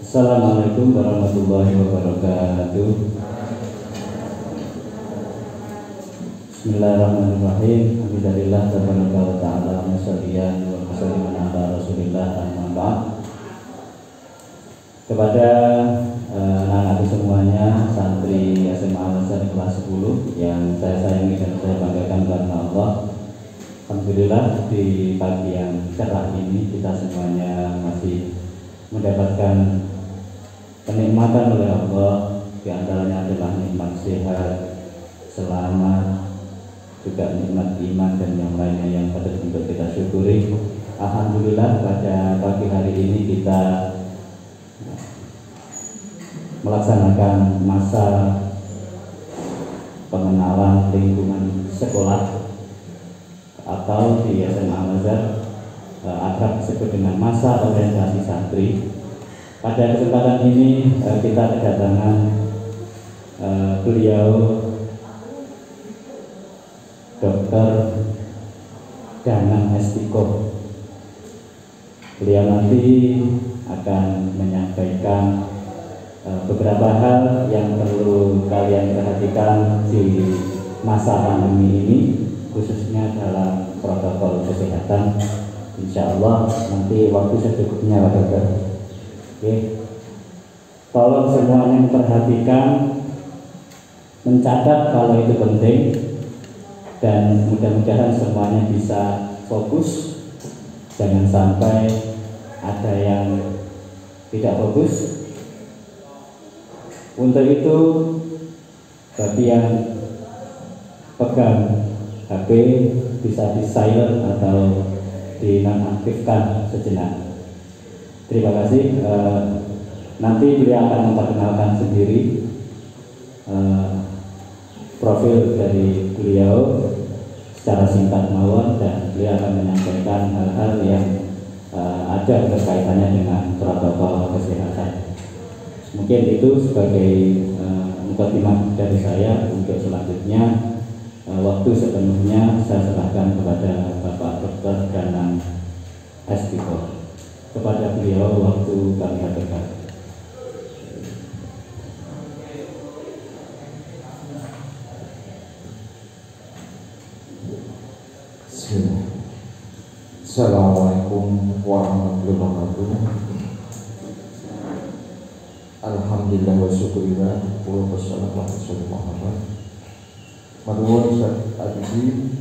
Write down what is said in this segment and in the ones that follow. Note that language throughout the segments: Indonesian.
Assalamualaikum warahmatullahi wabarakatuh. Bismillahirrahmanirrahim. Alhamdulillah tabaraka wa ta'ala wassalliyan wa wasalliman ala Rasulillah amma ba'd. Kepada anak-anak semuanya, santri SMA Al-Azhar kelas 10 yang saya sayangi dan saya banggakan karena Allah. Alhamdulillah di pagi yang cerah ini kita semuanya masih mendapatkan kenikmatan oleh Allah. Di antaranya adalah nikmat sehat, selamat, juga nikmat iman dan yang lainnya yang patut untuk kita syukuri. Alhamdulillah pada pagi hari ini kita melaksanakan masa pengenalan lingkungan sekolah atau di SMA Al-Azhar akrab disebut dengan masa orientasi santri. Pada kesempatan ini kita kedatangan beliau Dr. Danang Estiko. Beliau nanti akan menyampaikan beberapa hal yang perlu kalian perhatikan di masa pandemi ini, khususnya dalam protokol kesehatan. Insya Allah nanti waktu secukupnya Pak Dokter. Oke. Tolong semuanya memperhatikan, mencatat kalau itu penting, dan mudah-mudahan semuanya bisa fokus. Jangan sampai ada yang tidak fokus. Untuk itu bagi yang pegang HP bisa di silent atau dinonaktifkan sejenak. Terima kasih. Nanti beliau akan memperkenalkan sendiri profil dari beliau secara singkat mawon, dan beliau akan menyampaikan hal-hal yang ada berkaitannya dengan protokol kesehatan. Mungkin itu sebagai mukadimah dari saya. Untuk selanjutnya waktu sepenuhnya saya serahkan kepada Bapak Dr. Danang Estiko. Kepada beliau waktu kami hadirkan. Assalamualaikum warahmatullahi wabarakatuh. Alhamdulillah wa syukurillah wa wassalatu wassalamu Muhammad. Maduun Ustaz Adisi,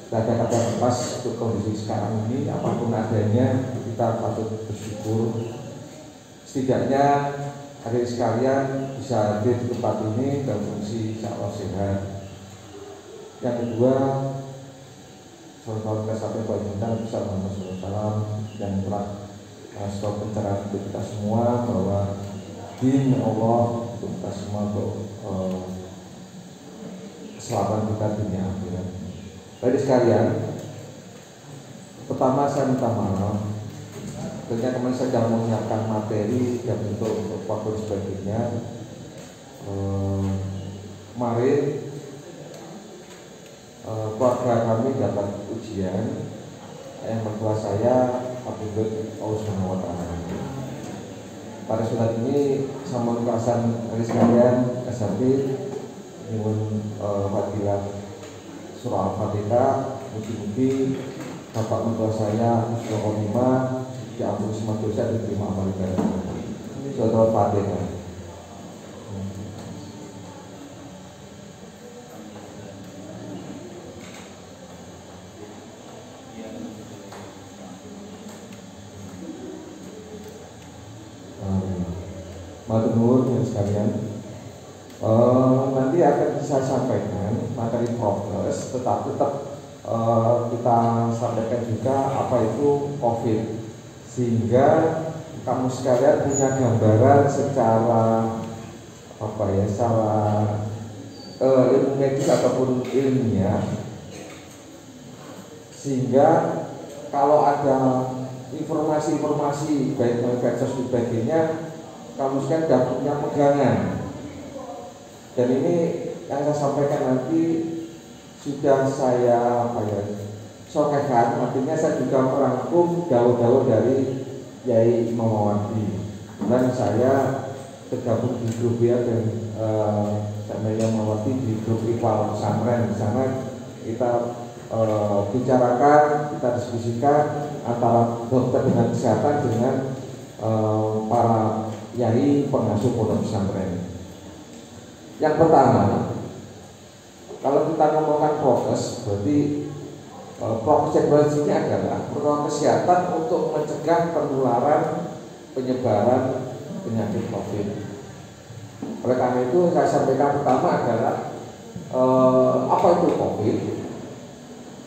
kata-kata pas untuk kondisi sekarang ini, apapun adanya kita patut bersyukur. Setidaknya adik sekalian bisa hadir di tempat ini dalam kondisi insyaallah sehat. Yang kedua, salam sampai kepada Rasulullah dan telah stop pencerahan untuk kita semua bahwa din Allah untuk kita semua, untuk keselamatan kita dunia akhirat. Baik sekalian, pertama saya minta maaf. Tentunya kemarin saya sudah menyiapkan materi dan untuk waktu sebagainya. Kemarin keluarga kami dapat ujian yang mertua saya akibat Allah Subhanahu wa Ta'ala. Pada saat ini sama kekasan dari sekalian asati nyuwun fadilah surah Al-Fatihah. Mugi-mugi bapak mertua saya surah Al-Fatihah diampuni semua dosa dan diterima amal ibadah. Surah Al-Fatihah. Matur nuwun yang sekalian. Nanti akan saya sampaikan materi progres, tetap kita sampaikan juga apa itu COVID, sehingga kamu sekalian punya gambaran secara secara ilmu medis ataupun ilmiah, sehingga kalau ada informasi-informasi baik medsos dan sebagainya, kamu sekalian sudah punya pegangan. Dan ini yang saya sampaikan nanti sudah saya sokekan, artinya saya juga merangkum daun-daun dari Yai Imam Mawardi, dan saya tergabung di grup ya, dan sama Imam Mawardi di grup IPAL pesantren. Di sana kita bicarakan, kita diskusikan antara dokter dengan kesehatan dengan para yai pengasuh pondok pesantren. Yang pertama, kalau kita ngomongkan prokes, berarti prokes ini adalah protokol kesehatan untuk mencegah penularan penyebaran penyakit COVID. Oleh karena itu saya sampaikan pertama adalah apa itu COVID?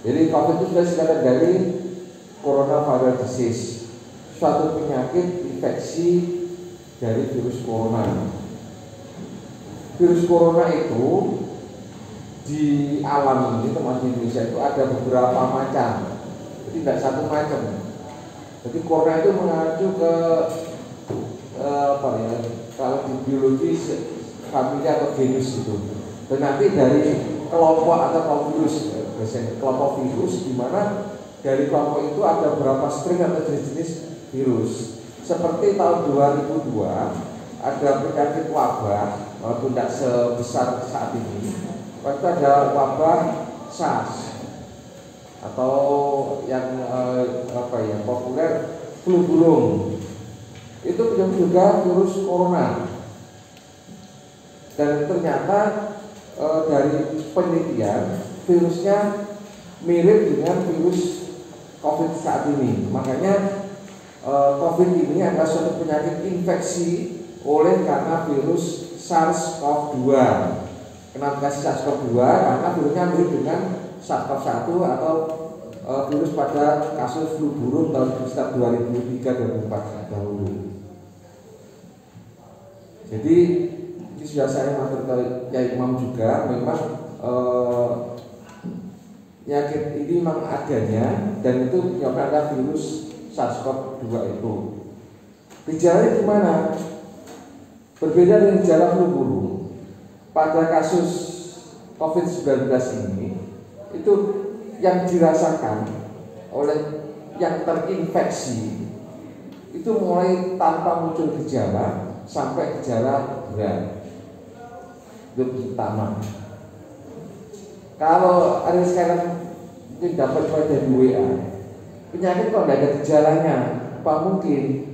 Jadi COVID itu sudah singkatan dari coronavirus disease, suatu penyakit infeksi dari virus corona. Virus corona itu di alam ini, teman di Indonesia itu ada beberapa macam, jadi tidak satu macam. Jadi corona itu mengacu ke apa ya, kalau di biologi familia atau genus itu. Dan nanti dari kelompok atau virus, kelompok virus, di mana dari kelompok itu ada berapa strain atau jenis-jenis virus. Seperti tahun 2002 ada penyakit wabah, walaupun tidak sebesar saat ini. Waktu ada wabah SARS atau yang populer flu burung, itu juga virus corona. Dan ternyata dari penelitian virusnya mirip dengan virus COVID saat ini. Makanya COVID ini adalah suatu penyakit infeksi oleh karena virus SARS-CoV-2. Kenapa kasih SARS-CoV-2? Karena virusnya mirip dengan SARS-CoV-1 atau virus pada kasus flu burung tahun sekitar 2003-2004 dahulu. Jadi ini sudah saya matur ke Yai Imam juga, memang penyakit ini memang adanya, dan itu menyebabkan ada virus SARS-CoV-2 itu. Gejalanya gimana? Berbeda dengan gejala flu burung. Pada kasus COVID-19 ini, itu yang dirasakan oleh yang terinfeksi itu mulai tanpa muncul gejala sampai gejala berat. Itu pertama. Kalau ada sekarang mungkin dapat dari WA, penyakit kok tidak ada gejalanya, apa mungkin?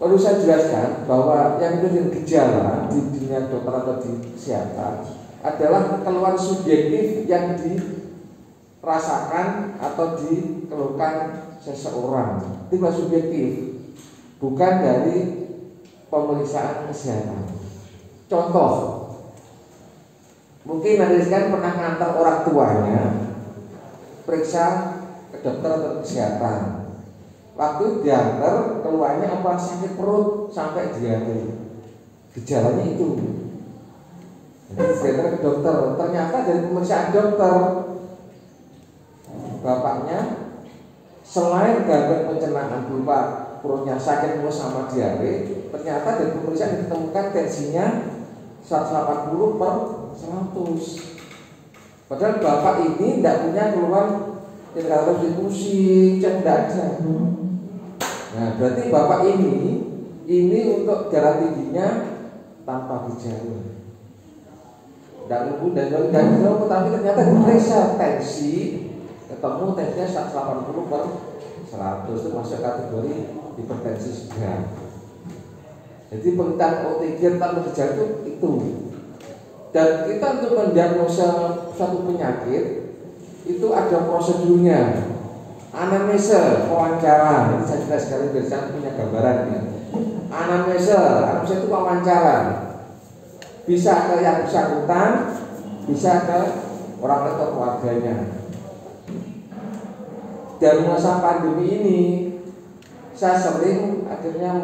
Perlu saya jelaskan bahwa yang menjadi gejala di dunia dokter atau di kesehatan adalah keluhan subjektif yang dirasakan atau dikeluhkan seseorang. Itu subjektif, bukan dari pemeriksaan kesehatan. Contoh, mungkin nanti kan pernah ngantar orang tuanya periksa ke dokter atau kesehatan. Waktu diantar keluarnya apa, sakit perut sampai diare, gejalanya itu. Jadi diantar ke dokter, ternyata dari pemeriksaan dokter bapaknya selain gangguan pencernaan berupa perutnya sakit mual sama diare, ternyata dari pemeriksaan ditemukan tensinya 180/100. Padahal bapak ini tidak punya keluhan yang harus pusing, tidak ada. Nah, berarti bapak ini untuk darah tingginya tanpa gejala. Tidak lumpuh dan jauh, tapi ternyata diperiksa tensi, ketemu tensinya 180/100, itu masuk kategori hipertensi sedang. Jadi pengetahuan OTG tanpa gejala itu. Dan kita untuk mendiagnosa suatu penyakit itu ada prosedurnya. Anamnesa, wawancara. Ini saya jelas sekali biar saya punya gambaran ya. Anamnesa itu wawancara. Bisa ke yang bersangkutan, bisa ke orang atau keluarganya. Dan masa pandemi ini saya sering akhirnya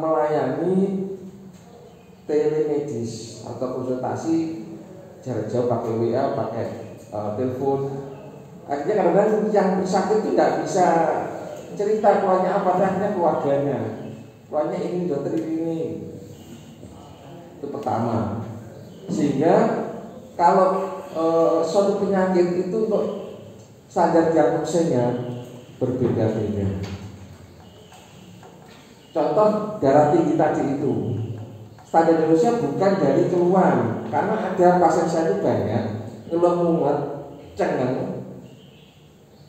melayani telemedis atau konsultasi jarak jauh pakai WA, pakai telepon. Akhirnya kadang-kadang yang sakit itu tidak bisa cerita keluarnya apa, akhirnya keluarganya, keluarnya ini dokter ini. Itu pertama. Sehingga kalau suatu penyakit itu untuk standar diagnosenya berbeda-beda. Contoh darah tinggi tadi itu, standar Indonesia bukan dari keluhan, karena ada pasien saya itu banyak ngeluh mumet, cengen,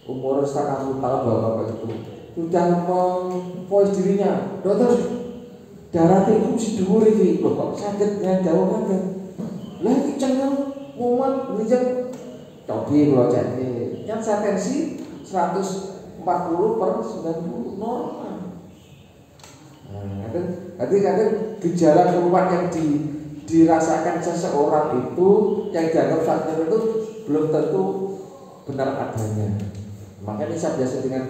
umur 40 tahun bapak itu sudah memvoice dirinya, dokter darah tinggi mesti dhuwur iki, loh kok sakitnya jauh banget, lah iki cengen, mumet, ngejeng, cobi kalau cek kan saya tensi 140/90 normal. Kadang gejala keluhan yang dirasakan seseorang itu yang dianggap sakit itu belum tentu benar adanya. Makanya saya biasa dengan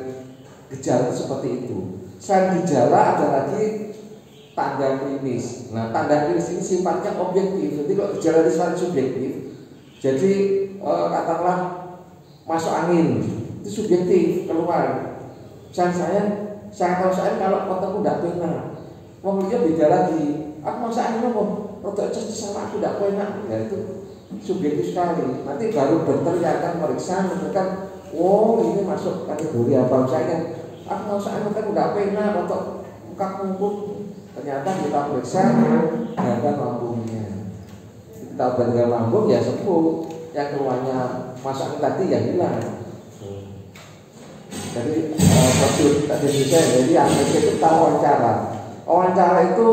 gejala seperti itu. Selain gejala ada lagi tanda klinis. Nah, tanda klinis ini sifatnya objektif. Jadi kalau gejala itu sifatnya subjektif, jadi katakanlah masuk angin itu subjektif keluar. Saya tahu kalau otakku tidak enak, wong dia beda lagi. Aku masuk angin apa? Rotok sama aku tidak enak. Ya itu subjektif sekali. Nanti baru dokter yang akan meriksa menentukan, oh ini masuk kategori apa. Misalnya aku masuk angin kan tidak enak, rotok muka kumpul. Ternyata kita periksa ada lambungnya. Kita obat dengan lambung ya sembuh. Yang keluarnya masuk angin tadi ya hilang. Jadi prosedur tadi saya, jadi analisis itu kita wawancara itu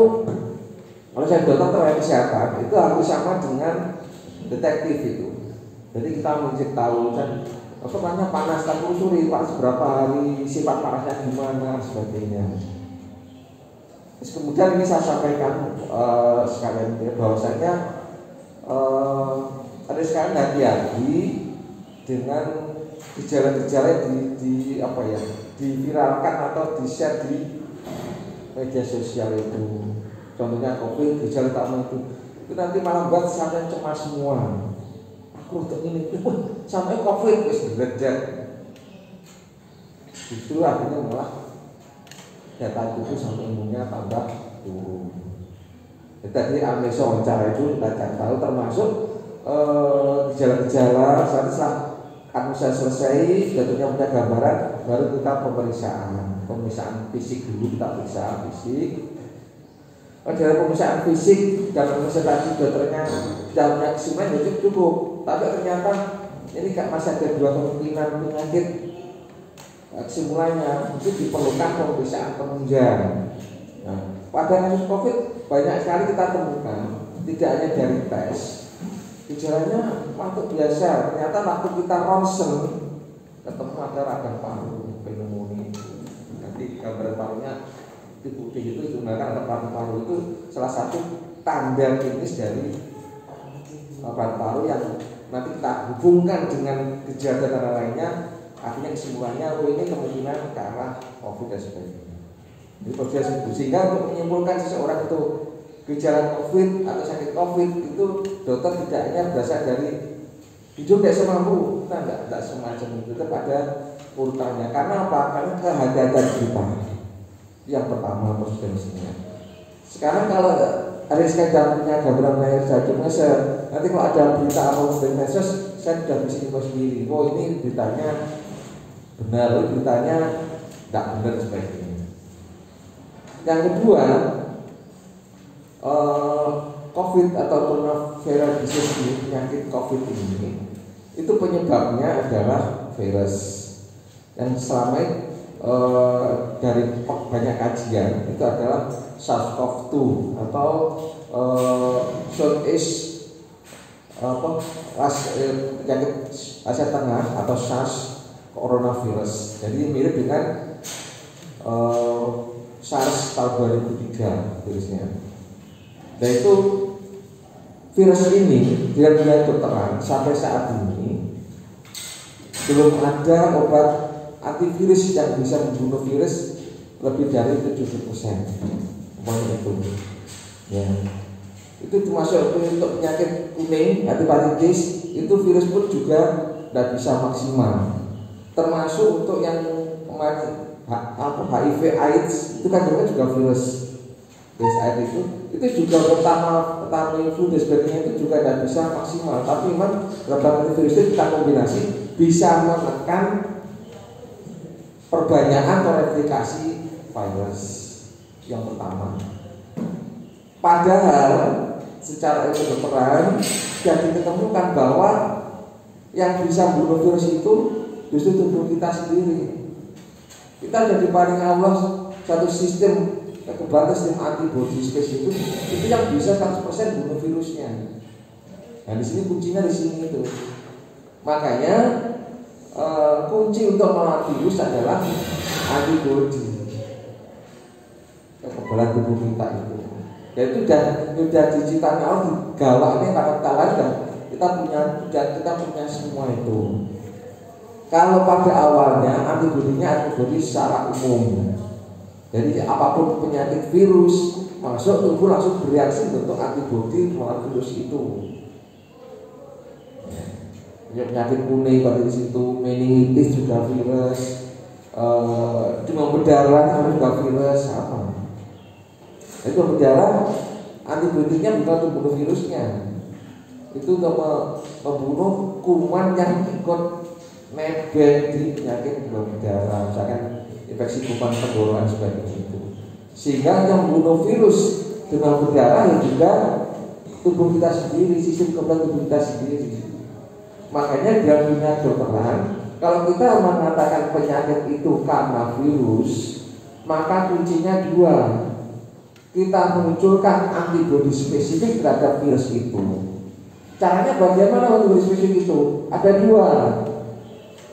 kalau saya dokter tenaga kesehatan itu harus sama dengan detektif itu. Jadi kita mencari tahu kan, soalnya panas tak usuri panas berapa hari, sifat panasnya gimana sebagainya. Terus kemudian ini saya sampaikan sekalian bahwasanya ada sekarang hati-hati dengan gejala-gejala diviralkan atau di-share di media sosial itu. Contohnya COVID, gejala utama itu nanti malah buat sampai cemas semua. Aku untuk ini, sampai COVID wis derajat. Justru akhirnya malah data itu sampai imunnya tambah turun. Tadi amnesia wawancara itu kita tahu termasuk gejala-gejala setelah saya selesai, tentunya punya gambaran, baru kita pemeriksaan fisik dulu, kita periksa fisik. Dalam pemeriksaan fisik dan pemeriksaan dokternya sudah punya kesimpulan ya cukup. Tapi ternyata ini masih ada dua kemungkinan penyakit kesimpulannya, itu diperlukan pemeriksaan penunjang. Nah, pada kasus COVID banyak sekali kita temukan, tidak hanya dari tes. Gejalanya waktu biasa, ternyata waktu kita ronsen ketemu ada radang paru, pneumonia. Nanti gambaran parunya putih itu sebenarnya ada paru-paru itu salah satu tanda klinis dari paru-paru yang nanti kita hubungkan dengan gejala dan lainnya. Akhirnya kesimpulannya, oh ini kemungkinan ke arah COVID dan sebagainya. Jadi proses itu sehingga untuk menyimpulkan seseorang itu gejala COVID atau sakit COVID itu dokter tidak hanya berasal dari hidup tidak semampu, kita tidak semacam itu, tetap ada urutannya. Karena apa? Karena kehadiran kita yang pertama prosedurnya. Sekarang kalau ada sekali punya gambaran layar saja, nanti kalau ada berita apa dari medsos, saya sudah bisa info sendiri. Oh ini beritanya benar, beritanya tidak benar sebagainya. Yang kedua, COVID atau coronavirus disease, penyakit COVID ini itu penyebabnya adalah virus yang selama ini dari banyak kajian itu adalah SARS-CoV-2 atau Southeast penyakit Asia Tengah atau SARS coronavirus. Jadi mirip dengan SARS tahun 2003 virusnya. Dan itu virus ini dia kedokteran sampai saat ini belum ada obat antivirus yang bisa membunuh virus lebih dari 70%. Pokoknya itu. Ya. Itu termasuk untuk penyakit kuning, hepatitis, itu virus pun juga tidak bisa maksimal. Termasuk untuk yang kemarin HIV AIDS itu kan juga virus AIDS itu juga pertama flu dan sebagainya itu juga tidak bisa maksimal. Tapi memang beberapa virus itu kita kombinasi bisa menekan perbanyakan atau replikasi virus. yang pertama. Padahal secara ilmu kedokteran sudah ditemukan bahwa yang bisa bunuh virus itu justru tubuh kita sendiri. Kita sudah diparingi Allah satu sistem kekebalan, sistem antibodi spesifik itu yang bisa 100% bunuh virusnya. Nah di sini kuncinya di sini itu. Makanya kunci untuk melawan virus adalah antibodi, kekebalan tubuh kita itu. Ya itu sudah diciptakan Allah, digawaknya kata-kata kita punya semua itu. Kalau pada awalnya antibodi secara umum. Jadi apapun penyakit virus masuk tubuh langsung bereaksi bentuk antibodi melawan virus itu. Penyakit kuning pada di situ, meningitis juga virus, demam berdarah juga virus apa? Itu berdarah antibodinya bukan untuk bunuh virusnya, itu untuk membunuh kuman yang ikut nebeng di penyakit demam berdarah, misalkan infeksi kuman tenggorokan seperti itu. Sehingga yang membunuh virus demam berdarah yang juga tubuh kita sendiri, sistem kekebalan tubuh kita sendiri. Makanya dalam dunia kedokteran, kalau kita mengatakan penyakit itu karena virus, maka kuncinya dua. Kita munculkan antibodi spesifik terhadap virus itu. Caranya bagaimana antibodi spesifik itu? Ada dua.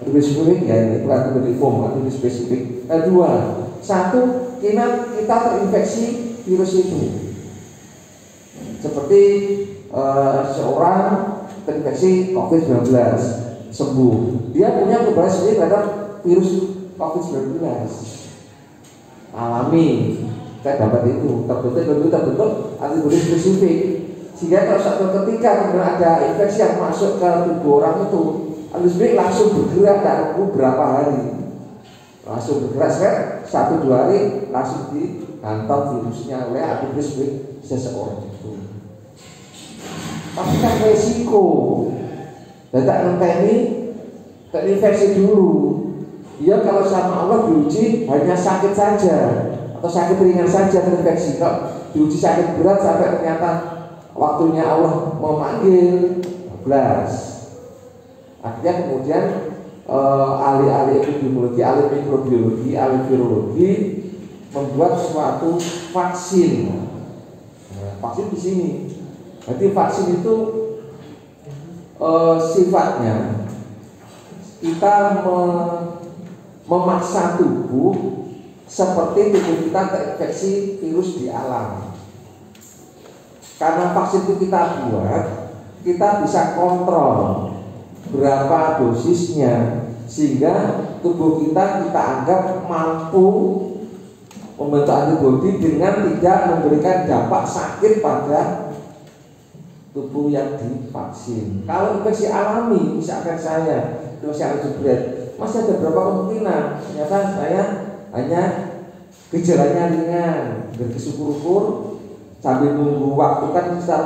Antibodi spesifik ya, ini antibodi form, antibodi spesifik. Ada dua. Satu, kita terinfeksi virus itu. Seperti seorang terinfeksi COVID-19 sembuh, dia punya kekebalan sendiri terhadap virus COVID-19 alami. Saya dapat itu terbentuk antibodi spesifik, sehingga kalau suatu ketika kemudian ada infeksi yang masuk ke tubuh orang itu, antibodi langsung bergerak dalam beberapa hari, langsung bergerak 1-2 hari langsung dihantam virusnya oleh antibodi spesifik seseorang itu. Tapi kan resiko, tidak ini terinfeksi dulu. Dia kalau sama Allah diuji hanya sakit saja atau sakit ringan saja terinfeksi. Kalau diuji sakit berat sampai ternyata waktunya Allah memanggil 12. Akhirnya kemudian ahli-ahli epidemiologi, ahli mikrobiologi, ahli virologi membuat suatu vaksin. Vaksin di sini. Jadi vaksin itu sifatnya kita memaksa tubuh seperti tubuh kita terinfeksi virus di alam. Karena vaksin itu kita buat, kita bisa kontrol berapa dosisnya, sehingga tubuh kita anggap mampu membentuk antibodi dengan tidak memberikan dampak sakit pada tubuh yang divaksin. Kalau infeksi alami, misalkan saya infeksi alami masih ada berapa kemungkinan ternyata saya hanya gejalanya ringan, berkesyukur-syukur sambil nunggu waktu kan sekitar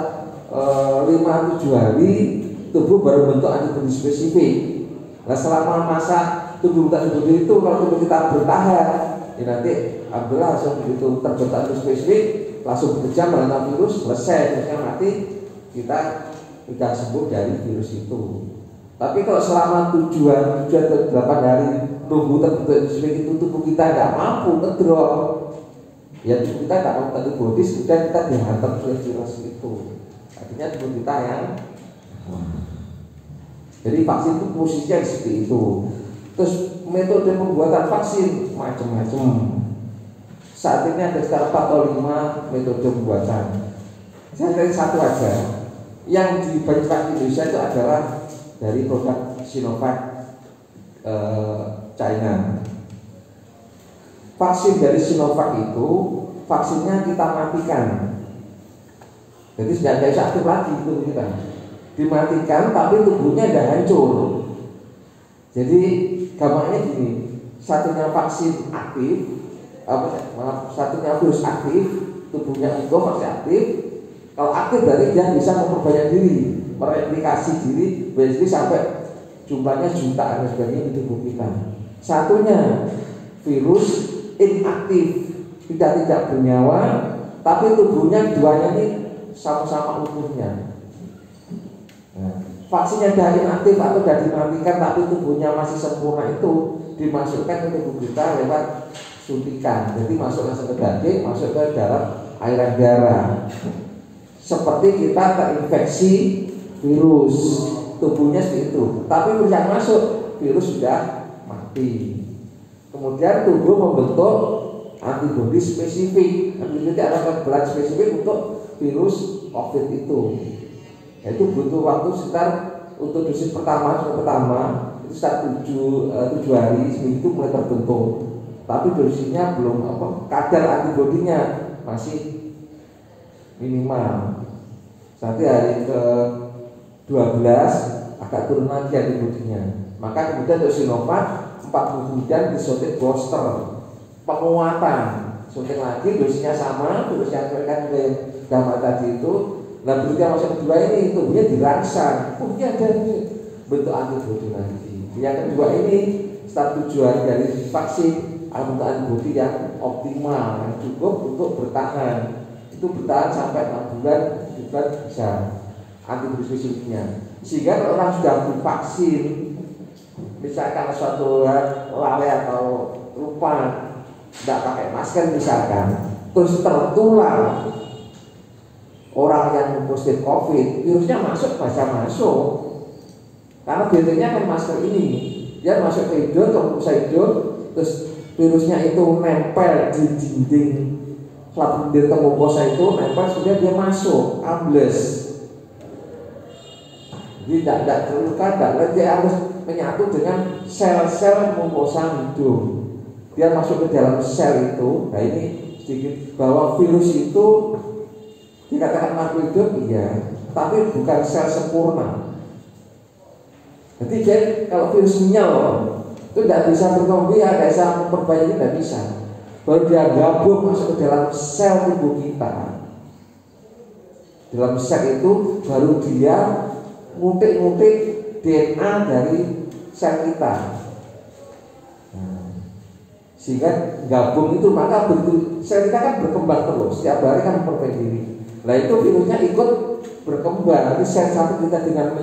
5-7 hari tubuh baru bentuk antibodi spesifik. Nah selama masa tubuh antibodi itu kalau tubuh kita bertahan, ya nanti alhamdulillah langsung begitu terbentuk antibodi spesifik langsung bekerja melawan virus, selesai, virusnya mati, kita sudah sembuh dari virus itu. Tapi kalau selama 7 atau 8 hari nunggu terbentuk spesifik itu tubuh kita tidak mampu ngedrop, ya tubuh kita tidak mampu antibodi, sudah kita dihantam oleh virus itu. Artinya tubuh kita yang jadi vaksin itu posisinya seperti itu. Terus metode pembuatan vaksin macam-macam. Saat ini ada sekitar 4 atau 5 metode pembuatan. Saya cari satu aja. Yang dibanyak di Indonesia itu adalah dari produk Sinovac China. Vaksin dari Sinovac itu vaksinnya kita matikan. Jadi sudah tidak bisa aktif lagi tubuh kita. Dimatikan tapi tubuhnya sudah hancur. Jadi gampangnya gini, satunya vaksin aktif, satunya virus aktif, tubuhnya itu masih aktif. Kalau aktif berarti dia bisa memperbanyak diri, mereplikasi diri, jadi sampai jumlahnya jutaan dan sebagainya di tubuh kita. Satunya virus inaktif, tidak bernyawa, tapi tubuhnya duanya ini sama-sama utuhnya. Nah, vaksin yang sudah inaktif atau sudah dimatikan tapi tubuhnya masih sempurna itu dimasukkan ke tubuh kita lewat suntikan. Jadi masuk langsung ke daging, masuk ke dalam aliran darah. Seperti kita terinfeksi virus, tubuhnya seperti itu. Tapi bisa masuk, virus sudah mati. Kemudian tubuh membentuk antibodi spesifik. Antibodi adalah kekebalan spesifik untuk virus COVID itu. Itu butuh waktu sekitar untuk dosis pertama itu sekitar 7 hari, seminggu itu mulai terbentuk. Tapi dosisnya belum kadar antibodinya masih minimal. Nanti hari ke-12 agak turun lagi antibodinya. Maka kemudian untuk Sinovac 4 bulan kemudian disuntik booster penguatan, suntik lagi dosisnya sama, terus yang mereka gambar tadi itu. Nah berikutnya masuk kedua ini tubuhnya dirangsang, ini ada bentuk antibodi lagi. Yang kedua ini setelah 7 hari dari vaksin, bentuk antibodi yang optimal, yang cukup untuk bertahan. Itu bertahan sampai 6 bulan juga bisa antibodi spesifiknya. Sehingga kalau orang sudah divaksin, misalkan suatu lalai atau lupa tidak pakai masker misalkan, terus tertular orang yang positif COVID, virusnya masuk bisa masuk. Karena biasanya kan masker ini dia masuk ke hidung, ke musa hidung, terus virusnya itu nempel di dinding selaput di mukosa itu nempel, sudah dia masuk, ambles. Jadi tidak terluka, dia harus menyatu dengan sel-sel mukosa hidung. Dia masuk ke dalam sel itu. Nah ini sedikit bahwa virus itu dikatakan makhluk hidup, iya, tapi bukan sel sempurna. Jadi kalau virus nyel itu tidak bisa berkembang, tidak bisa memperbaiki, tidak bisa. Baru dia gabung masuk ke dalam sel tubuh kita. Dalam sel itu baru dia ngutik-ngutik DNA dari sel kita. Sehingga gabung itu, maka bentuk sel kita kan berkembang terus, setiap hari kan memperbaiki diri. Nah itu virusnya ikut berkembang. Nanti sel satu kita dengan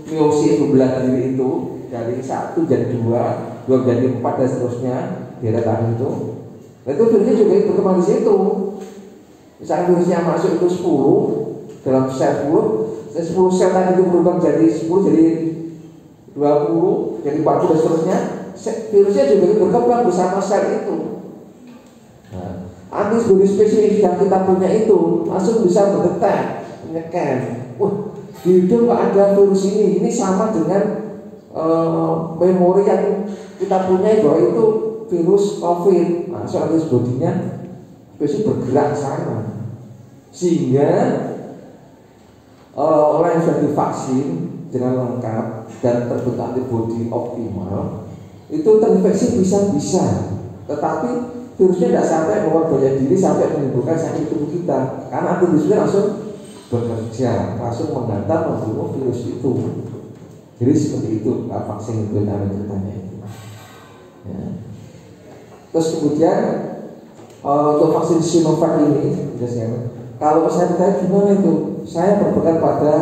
miosis belah diri itu dari 1 jadi 2 jadi 4 dan seterusnya deretan itu. Nah itu virusnya juga ikut berkembang di situ. Misalnya virusnya masuk itu 10 dalam sel 10 sel tadi itu berubah jadi 10 jadi 20 jadi 40 dan seterusnya. Virusnya juga ikut berkembang bersama sel itu. Nah, antibodi spesifik yang kita punya itu langsung bisa mendetek, menyeken. Wah, di hidung kok ada virus ini sama dengan memori yang kita punya bahwa itu virus COVID. Nah, soal antibodinya spesifik bergerak sana, sehingga orang yang sudah divaksin dengan lengkap dan terbentuk antibodi optimal itu terinfeksi bisa, tetapi virusnya tidak sampai membuat banyak diri sampai menimbulkan sakit tubuh kita, karena antibodinya langsung bekerja, langsung menghantam membunuh virus itu. Jadi seperti itu vaksin itu yang ceritanya itu. Ya. Terus kemudian untuk vaksin Sinovac ini, kalau saya ditanya gimana itu, saya berpegang pada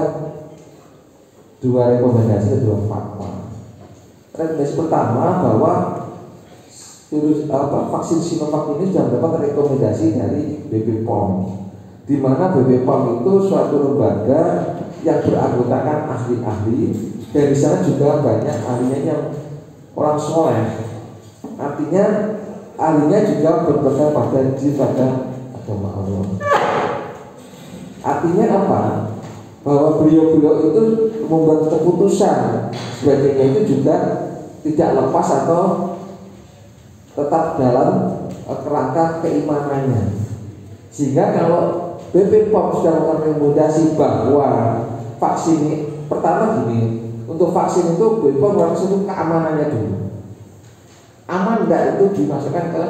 2 rekomendasi dan 2 fatwa. Rekomendasi pertama bahwa vaksin Sinovac ini sudah mendapat rekomendasi dari BPOM, di mana BPOM itu suatu lembaga yang beranggotakan ahli-ahli, dan di sana juga banyak ahlinya yang orang soleh. Artinya ahlinya juga berpegang pada agama Allah. Artinya apa? Bahwa beliau-beliau itu membuat keputusan sebagainya itu juga tidak lepas atau tetap dalam kerangka keimanannya. Sehingga kalau BPOM sudah merekomendasi bahwa vaksin ini, pertama gini, untuk vaksin itu BPOM harus itu keamanannya dulu. Aman enggak itu dimasukkan ke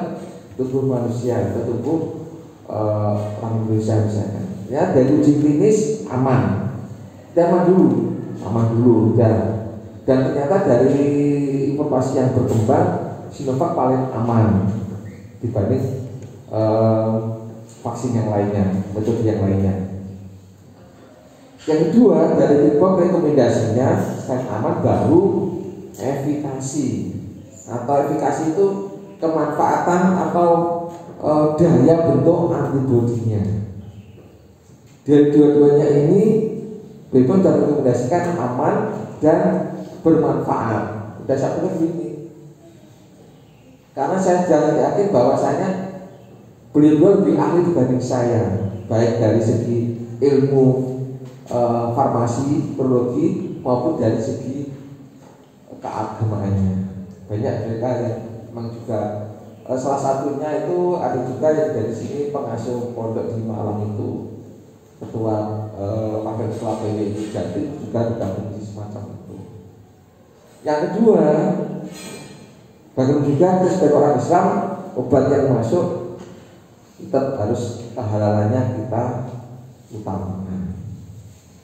tubuh manusia, ke tubuh orang Indonesia misalnya. Ya, dari uji klinis aman. Aman dulu dan ternyata dari informasi yang berkembang Sinovac paling aman dibanding vaksin yang lainnya, metode yang lainnya. Yang kedua, dari Bepom rekomendasinya selain aman baru efikasi. Atau efikasi itu kemanfaatan atau daya bentuk antibodinya. Dari dua-duanya ini Bepom sudah rekomendasikan aman dan bermanfaat. Sudah satu begini. Karena saya jangan yakin bahwasanya beliau lebih ahli dibanding saya, baik dari segi ilmu farmasi, biologi maupun dari segi keagamaannya. Banyak mereka yang memang juga salah satunya itu ada juga yang dari sini pengasuh pondok di Malang itu, ketua wakil ketua PWI Jatim juga bergabung di semacam itu. Yang kedua, bagaimana juga sebagai orang Islam obat yang masuk tetap harus kehalalannya kita utamakan.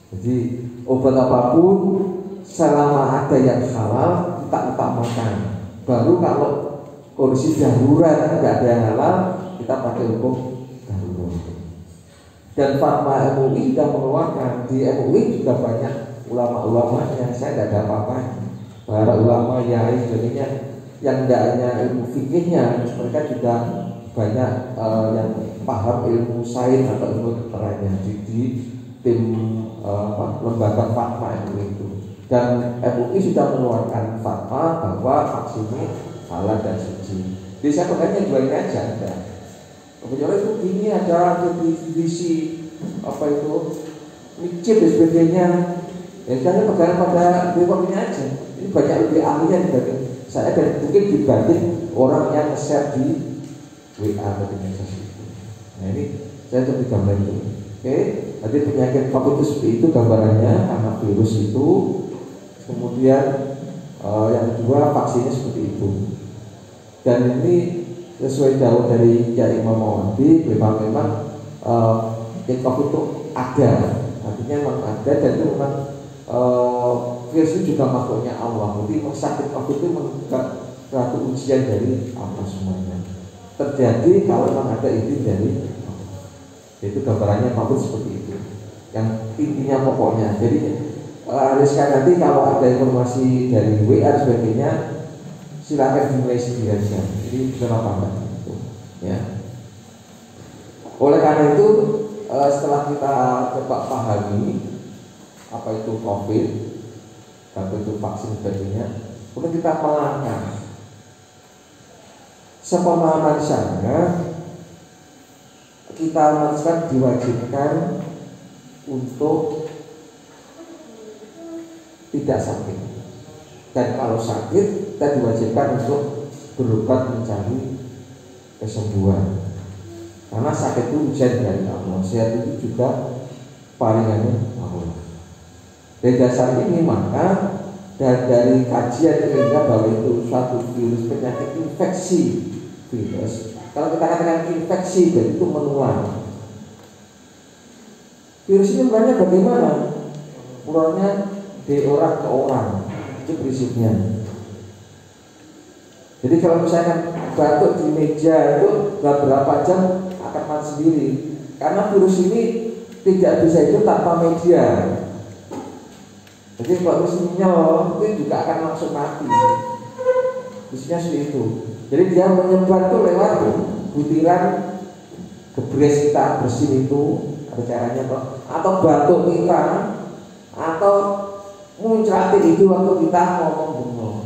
Jadi obat apapun selama ada yang halal kita utamakan. Baru kalau kondisi darurat tidak ada yang halal kita pakai hukum darurat. Dan Farma MUI sudah mengeluarkan, di MUI juga banyak ulama-ulamanya. Saya tidak ada apa-apa. Para ulama yai sebagainya yang tidak hanya ilmu fikihnya, mereka juga banyak yang paham ilmu sains atau ilmu kedokterannya di tim lembaga Fatma MUI itu. Dan MUI sudah mengeluarkan fatwa bahwa vaksin ini halal dan suci. Jadi saya pakainya dua ini aja. Kebetulan itu ini ada divisi apa itu micip dan sebagainya. Ya jangan pegangan pada Bepom ini aja. Ini banyak lebih ahlinya dibanding saya dan mungkin dibanding orang yang nge-share di WA atau di medsos itu. Nah ini saya coba gambar itu. Oke, nanti penyakit COVID itu seperti itu gambarannya, karena virus itu. Kemudian yang kedua vaksinnya seperti itu. Dan ini sesuai jauh dari Kiai Imam Mawandi, memang COVID itu ada, artinya memang ada dan itu memang virus itu juga makhluknya Allah. Jadi sakit COVID itu memang suatu ujian dari Allah semuanya. Terjadi kalau memang ada izin dari Allah. Itu gambarannya COVID seperti itu. Yang intinya pokoknya. Jadi sekali nanti kalau ada informasi dari WA dan sebagainya silakan dimulai sendiri aja. Jadi bisa apa gitu, ya. Oleh karena itu setelah kita coba pahami apa itu COVID, apa itu vaksin sebagainya, kemudian kita melangkah. Sepemahaman saya, kita manusia diwajibkan untuk tidak sakit, dan kalau sakit kita diwajibkan untuk berobat mencari kesembuhan. Karena sakit itu ujian dari Allah, sehat itu juga palingannya Allah. Dari dasar ini maka dari kajian sehingga bahwa itu suatu virus penyakit infeksi virus. Kalau kita katakan infeksi dan itu menular. Virus ini sebenarnya bagaimana? Menularnya dari orang ke orang, itu prinsipnya. Jadi kalau misalkan batuk di meja itu berapa jam akan mati sendiri, karena virus ini tidak bisa hidup tanpa media. Jadi kalau virusnya itu juga akan langsung mati. Virusnya seperti itu. Jadi dia menyebar itu lewat butiran gebres kita bersin itu, ada caranya atau batuk kita, atau muncratin itu waktu kita ngomong bengong.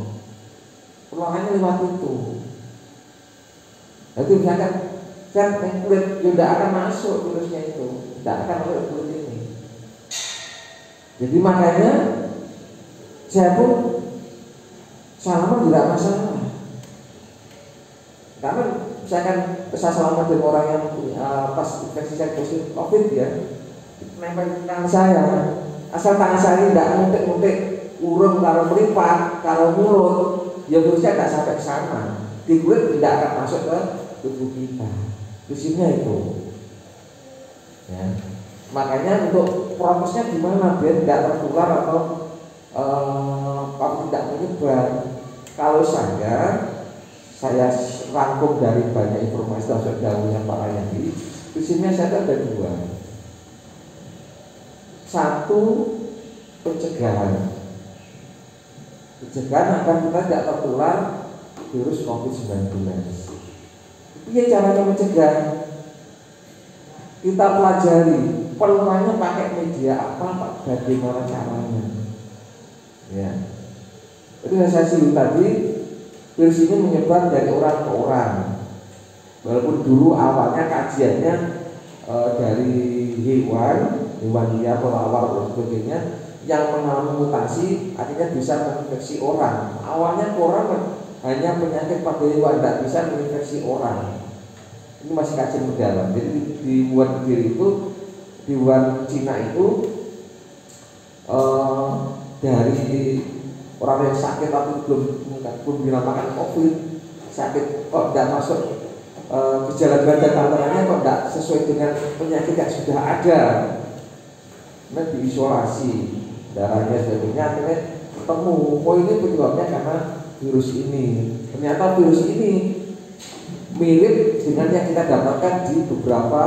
Peluangannya lewat itu. Jadi misalkan kulit tidak akan masuk virusnya itu, tidak akan masuk kulit ini. Jadi makanya saya pun salaman tidak masalah. Karena misalkan saya salaman dengan orang yang pas infeksi positif COVID ya, nempel tangan saya. Asal tangan saya tidak nguntik-nguntik urung kalau melipat, kalau mulut, ya virusnya tidak sampai ke sana. Di kulit tidak akan masuk ke tubuh kita. Prinsipnya itu. Ya. Makanya untuk prosesnya gimana biar tidak tertular atau kalau tidak menyebar. Kalau saya rangkum dari banyak informasi termasuk dahulunya Pak Ayadi, prinsipnya saya ada dua. Satu, pencegahan agar kita tidak tertular virus COVID-19. Iya caranya mencegah. Kita pelajari peluangnya pakai media apa, bagaimana caranya. Ya, itu yang saya singgung tadi. Virus ini menyebar dari orang ke orang. Walaupun dulu awalnya kajiannya dari hewan liar, kelawar dan sebagainya yang mengalami mutasi akhirnya bisa menginfeksi orang. Awalnya orang hanya penyakit pada hewan, tidak bisa menginfeksi orang. Ini masih kajian mendalam. Jadi di Wuhan sendiri itu, di Wuhan Cina itu dari orang yang sakit tapi belum dinamakan COVID, sakit kok tidak masuk gejala tanda-tandanya kok tidak sesuai dengan penyakit yang sudah ada, nah diisolasi darahnya sebagainya, akhirnya ketemu oh ini penyebabnya karena virus ini. Ternyata virus ini mirip dengan yang kita dapatkan di beberapa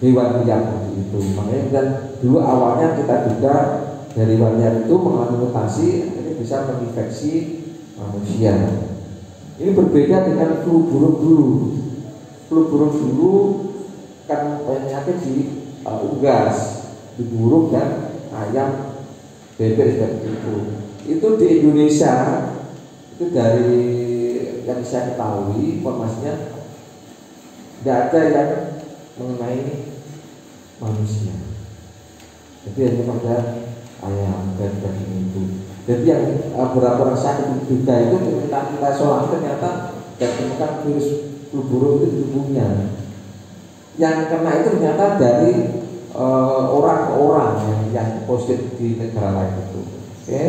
hewan liar tadi itu. Makanya dan dulu awalnya kita juga dari hewan liar itu mengalami mutasi akhirnya bisa menginfeksi manusia. Ini berbeda dengan flu burung dulu. Flu burung dulu kan penyakit di unggas, di burung dan ayam, bebek seperti itu. Itu di Indonesia itu dari yang saya ketahui informasinya tidak ada yang mengenai manusia. Jadi hanya pada ayam dan daging itu. Jadi yang beberapa orang sakit juga itu kita isolasi ternyata dan temukan virus flu burung itu di tubuhnya. Yang kena itu ternyata dari orang ke orang yang positif di negara lain itu. Oke.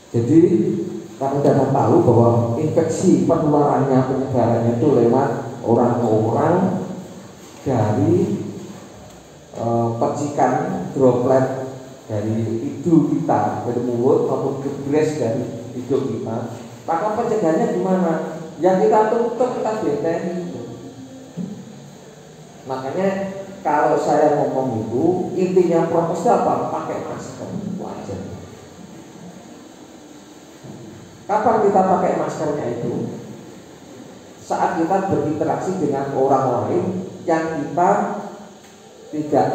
Jadi kami dapat tahu bahwa infeksi penularannya, penyebarannya itu lewat orang ke orang dari percikan droplet dari hidung kita, dari mulut maupun gebres dari hidung kita. Maka pencegahannya gimana? Ya kita tutup, kita benteng. Makanya kalau saya ngomong itu intinya prokes apa? Pakai masker wajar. Kapan kita pakai maskernya itu? Saat kita berinteraksi dengan orang lain yang kita tidak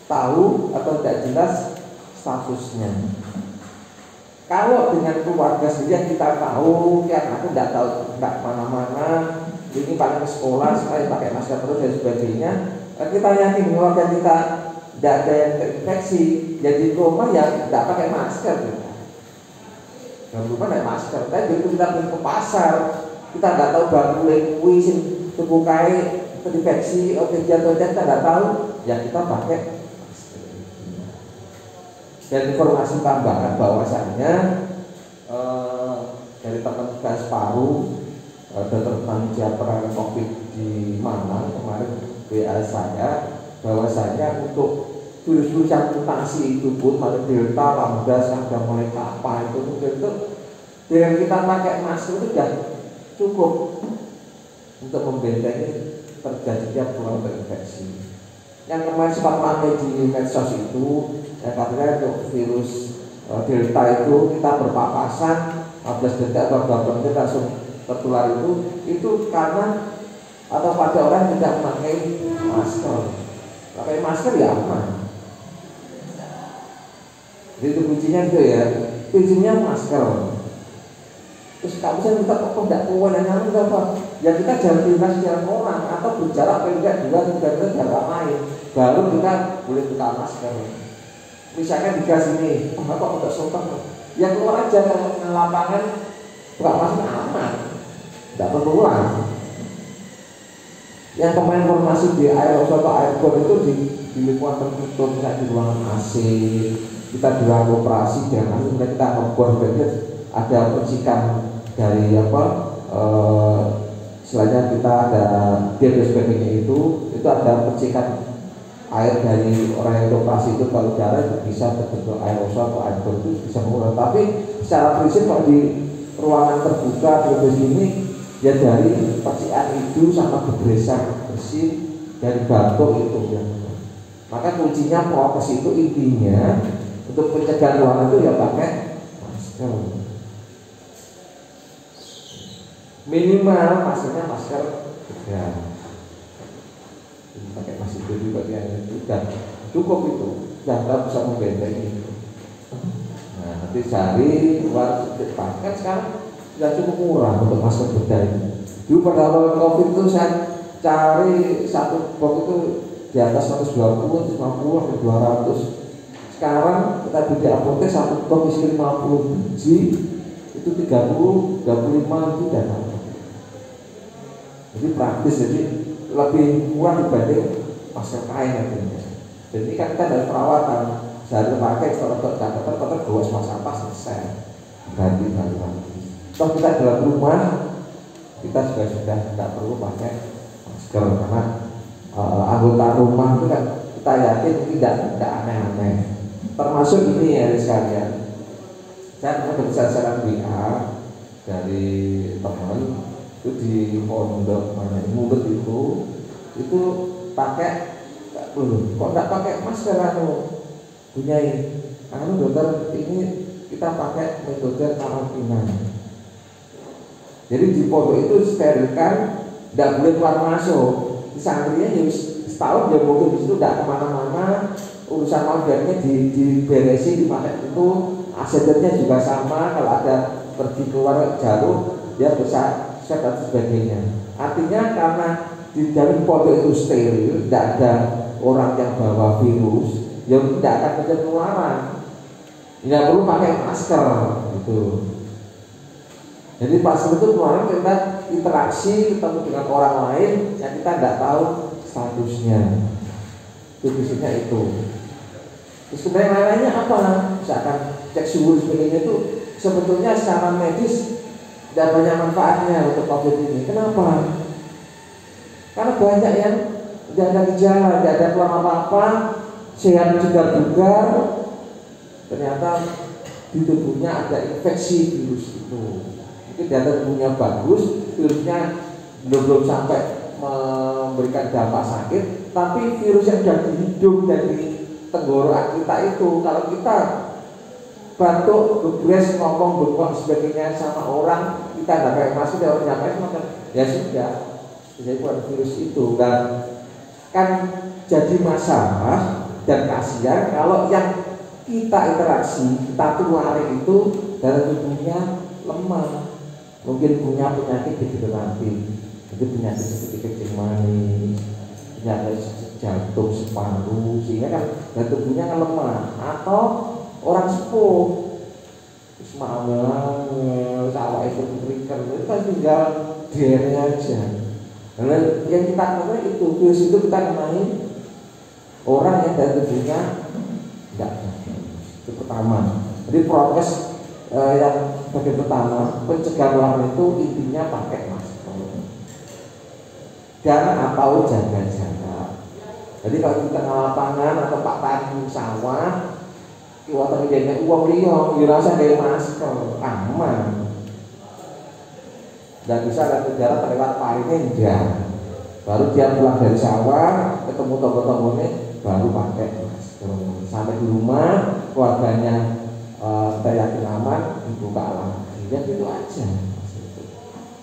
tahu atau tidak jelas statusnya. Kalau dengan keluarga sendiri yang kita tahu, ya aku tidak tahu, tidak mana-mana, ini paling ke sekolah, sekali pakai masker terus dan sebagainya. Kita yakin keluarga kita tidak ada yang terinfeksi, jadi rumah yang tidak pakai masker. Dalam rumah tidak masker, tapi begitu kita pergi ke pasar, kita tidak tahu baru kuis, tubuh kai, terinfeksi, jatuh kita tidak tahu, ya kita pakai masker. Dan informasi tambahan bahwasannya dari teman gas paru dokter penanggung jawab penanganan COVID di Malang kemarin WA saya bahwasanya untuk virus-virus yang mutasi itu pun pada delta, lambda, sampai mulai kapal itu dengan kita pakai masker itu sudah cukup untuk membentengi terjadinya peluang terinfeksi. Yang kemarin sempat pakai di medsos itu ya katanya untuk virus delta itu kita berpapasan 15 detik atau 20 detik langsung tertular itu karena atau pada orang yang tidak memakai masker. Pakai masker ya aman. Jadi itu kuncinya itu ya, kuncinya masker. Terus kamu saya minta kok tidak keluar dan nyaman apa? Ya kita jangan tinggal dengan orang atau berjarak paling 2-3 meter jarak lain, baru kita boleh buka masker. Misalnya di gas ini, kok tidak sopan? Ya keluar aja ke lapangan, buka masker aman, tidak perlu pulang. Yang kemarin informasi di aerosol atau airborne itu di lingkungan tertutup, misalnya di ruangan AC, kita di ruang operasi dengan kemudian kita ngeborn ada percikan dari selainnya kita ada biar dan sebagainya itu ada percikan air dari orang yang operasi itu kalau darah itu bisa terbentuk aerosol atau air itu bisa mengular. Tapi secara prinsip kalau di ruangan terbuka terus ini ya dari percikan itu sama beberesan bersih dari batuk itu ya. Maka kuncinya prokes itu intinya untuk pencegahan ruangan itu ya pakai masker. Minimal maskernya masker ya. Pakai masker itu juga itu dan cukup itu, jangan bisa membentengi itu. Nah nanti cari luar depan kan sekarang sudah cukup murah untuk masker bedah ini. Dulu pada awal COVID itu saya cari satu box itu di atas 120, 150, 200. Sekarang kita beli di apotek satu box isi 50 biji itu 30, 35 itu dan jadi praktis, jadi lebih murah dibanding masker kain artinya. Jadi kan kita dari perawatan sehari pakai kalau catatan bawa semua sampah selesai ganti lagi. Toh kita dalam rumah kita juga sudah tidak perlu pakai masker karena anggota rumah itu kan kita yakin tidak aneh-aneh. Termasuk ini ya sekalian. Saya pernah berbicara secara WA dari teman itu di pondok mana mulut itu pakai kok nggak pakai masker punya dokter ini kita pakai metode karantina. Jadi di pondok itu sterilkan, tidak boleh keluar masuk. Santrinya ya setahun dia mungkin di situ tidak kemana-mana, urusan organnya diberesi di mana itu, asetnya juga sama. Kalau ada pergi keluar jalur dia bisa set dan sebagainya. Artinya karena di dalam pondok itu steril, tidak ada orang yang bawa virus, yang tidak akan terjadi penularan. Tidak perlu pakai masker, gitu. Jadi masker itu penularan kita interaksi, ketemu dengan orang lain yang kita tidak tahu statusnya. Itu biasanya itu. Terus kemudian lainnya apa? Misalkan cek suhu sebagainya itu sebetulnya secara medis tidak banyak manfaatnya untuk COVID ini. Kenapa? Karena banyak yang tidak ada gejala, tidak ada keluhan apa-apa, sehat juga bugar, ternyata di tubuhnya ada infeksi virus itu. Mungkin data tubuhnya bagus, virusnya belum sampai memberikan dampak sakit, tapi virus yang sudah di hidung dan di tenggorokan kita itu, kalau kita batuk, bebres, ngomong, bengkok sebagainya sama orang, kita tidak pakai masker, dia orang nyampe maka ya sudah, jadi bukan virus itu kan jadi masalah dan kasihan kalau yang kita interaksi, kita tulari itu darah tubuhnya lemah, mungkin punya penyakit degeneratif, itu penyakit seperti kencing manis, penyakit jantung separuh, sehingga kan darah tubuhnya kan lemah, atau orang sepuh terus mangel, sawah itu berikan, itu kan tinggal DNA aja. Karena yang kita kenal itu virus itu kita kenali orang yang dari tubuhnya tidak. Itu pertama. Jadi prokes yang bagian pertama pencegahan ruangan itu intinya pakai masker dan atau jaga jarak. Jadi kalau di tengah lapangan atau pak tani sawah kita terjadinya uang liang, dirasa kayak masker aman. Dan bisa ada jarak terlewat paringnya enggak. Baru dia pulang dari sawah ketemu toko-tokonya baru pakai masker. Sampai di rumah keluarganya kita yakin aman dibuka lagi. Ya itu aja.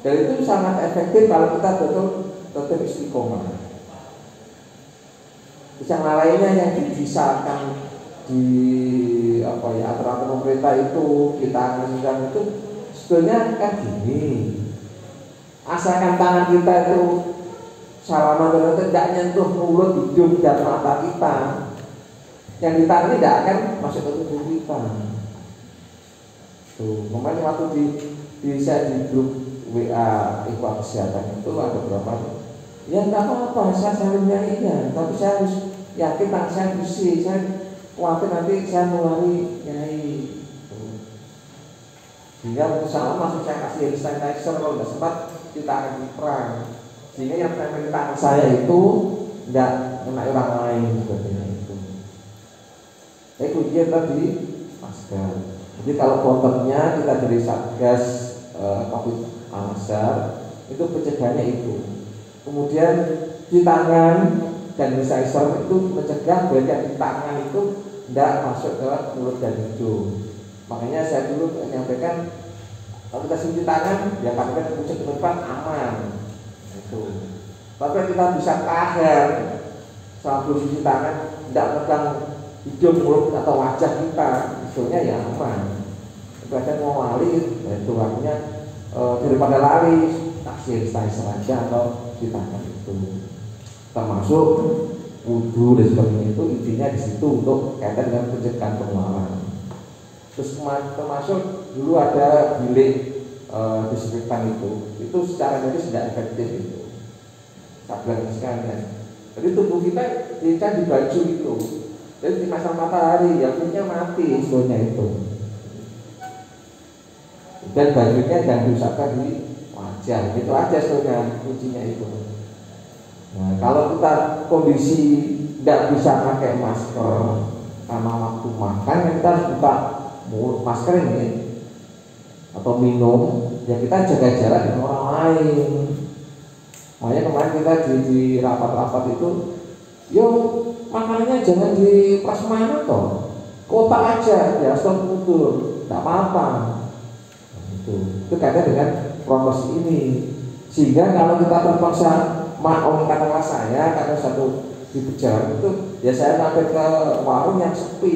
Dan itu sangat efektif kalau kita betul istiqomah. Terus yang lainnya yang dibisarkan di aturan pemerintah itu kita analiskan itu sebetulnya kan gini. Asalkan tangan kita itu salaman dan tidak nyentuh mulut, hidung dan mata kita, yang ditangani tidak akan masuk ke tubuh kita. Tuh, kemarin waktu saya di grup WA Ikhwan Kesehatan itu ada beberapa. Ya tidak apa-apa, saya sarungnya iya, tapi saya harus yakin tangan saya bersih. Saya khawatir nanti saya mulai nyai. Sehingga misalnya masuk saya kasih hand sanitizer kalau tidak sempat kita akan diperang. Sehingga yang tempel tangan saya itu tidak kena orang lain sebagainya itu. Kuncinya tadi masker. Jadi kalau kontennya kita dari Satgas Covid Al-Azhar itu pencegahannya itu. Kemudian di tangan dan sanitizer itu mencegah bagian di tangan itu tidak masuk ke mulut dan hidung. Makanya saya dulu menyampaikan kalau kita cuci tangan ya pakai pucuk tempat aman itu. Tapi kita bisa tahan sambil cuci tangan tidak megang hidung, mulut atau wajah kita, hidungnya ya aman. Kadang mau lari, itu artinya daripada lari taksir saja atau di tangan itu. Termasuk wudhu dan sebagainya itu intinya di situ untuk kaitan dengan pencegahan penularan. Terus termasuk dulu ada bilik disinfektan itu secara medis tidak efektif itu. Tak bilang sekalian. Jadi tubuh kita di baju itu. Jadi di masa matahari yang punya mati sebenarnya itu. Dan bajunya jangan diusapkan di wajah. Itu aja sebenarnya kuncinya itu. Nah, kalau kita kondisi tidak bisa pakai masker karena waktu makan, ya kita harus buka masker ini atau minum, ya kita jaga jarak dengan orang lain. Makanya kemarin kita di rapat-rapat itu, yo makanannya jangan di prasmanan toh, kotak aja, ya stop mundur, tidak apa-apa. Itu kaitan dengan promosi ini, sehingga kalau kita terpaksa katakanlah saya karena satu di perjalanan itu, ya saya sampai ke warung yang sepi,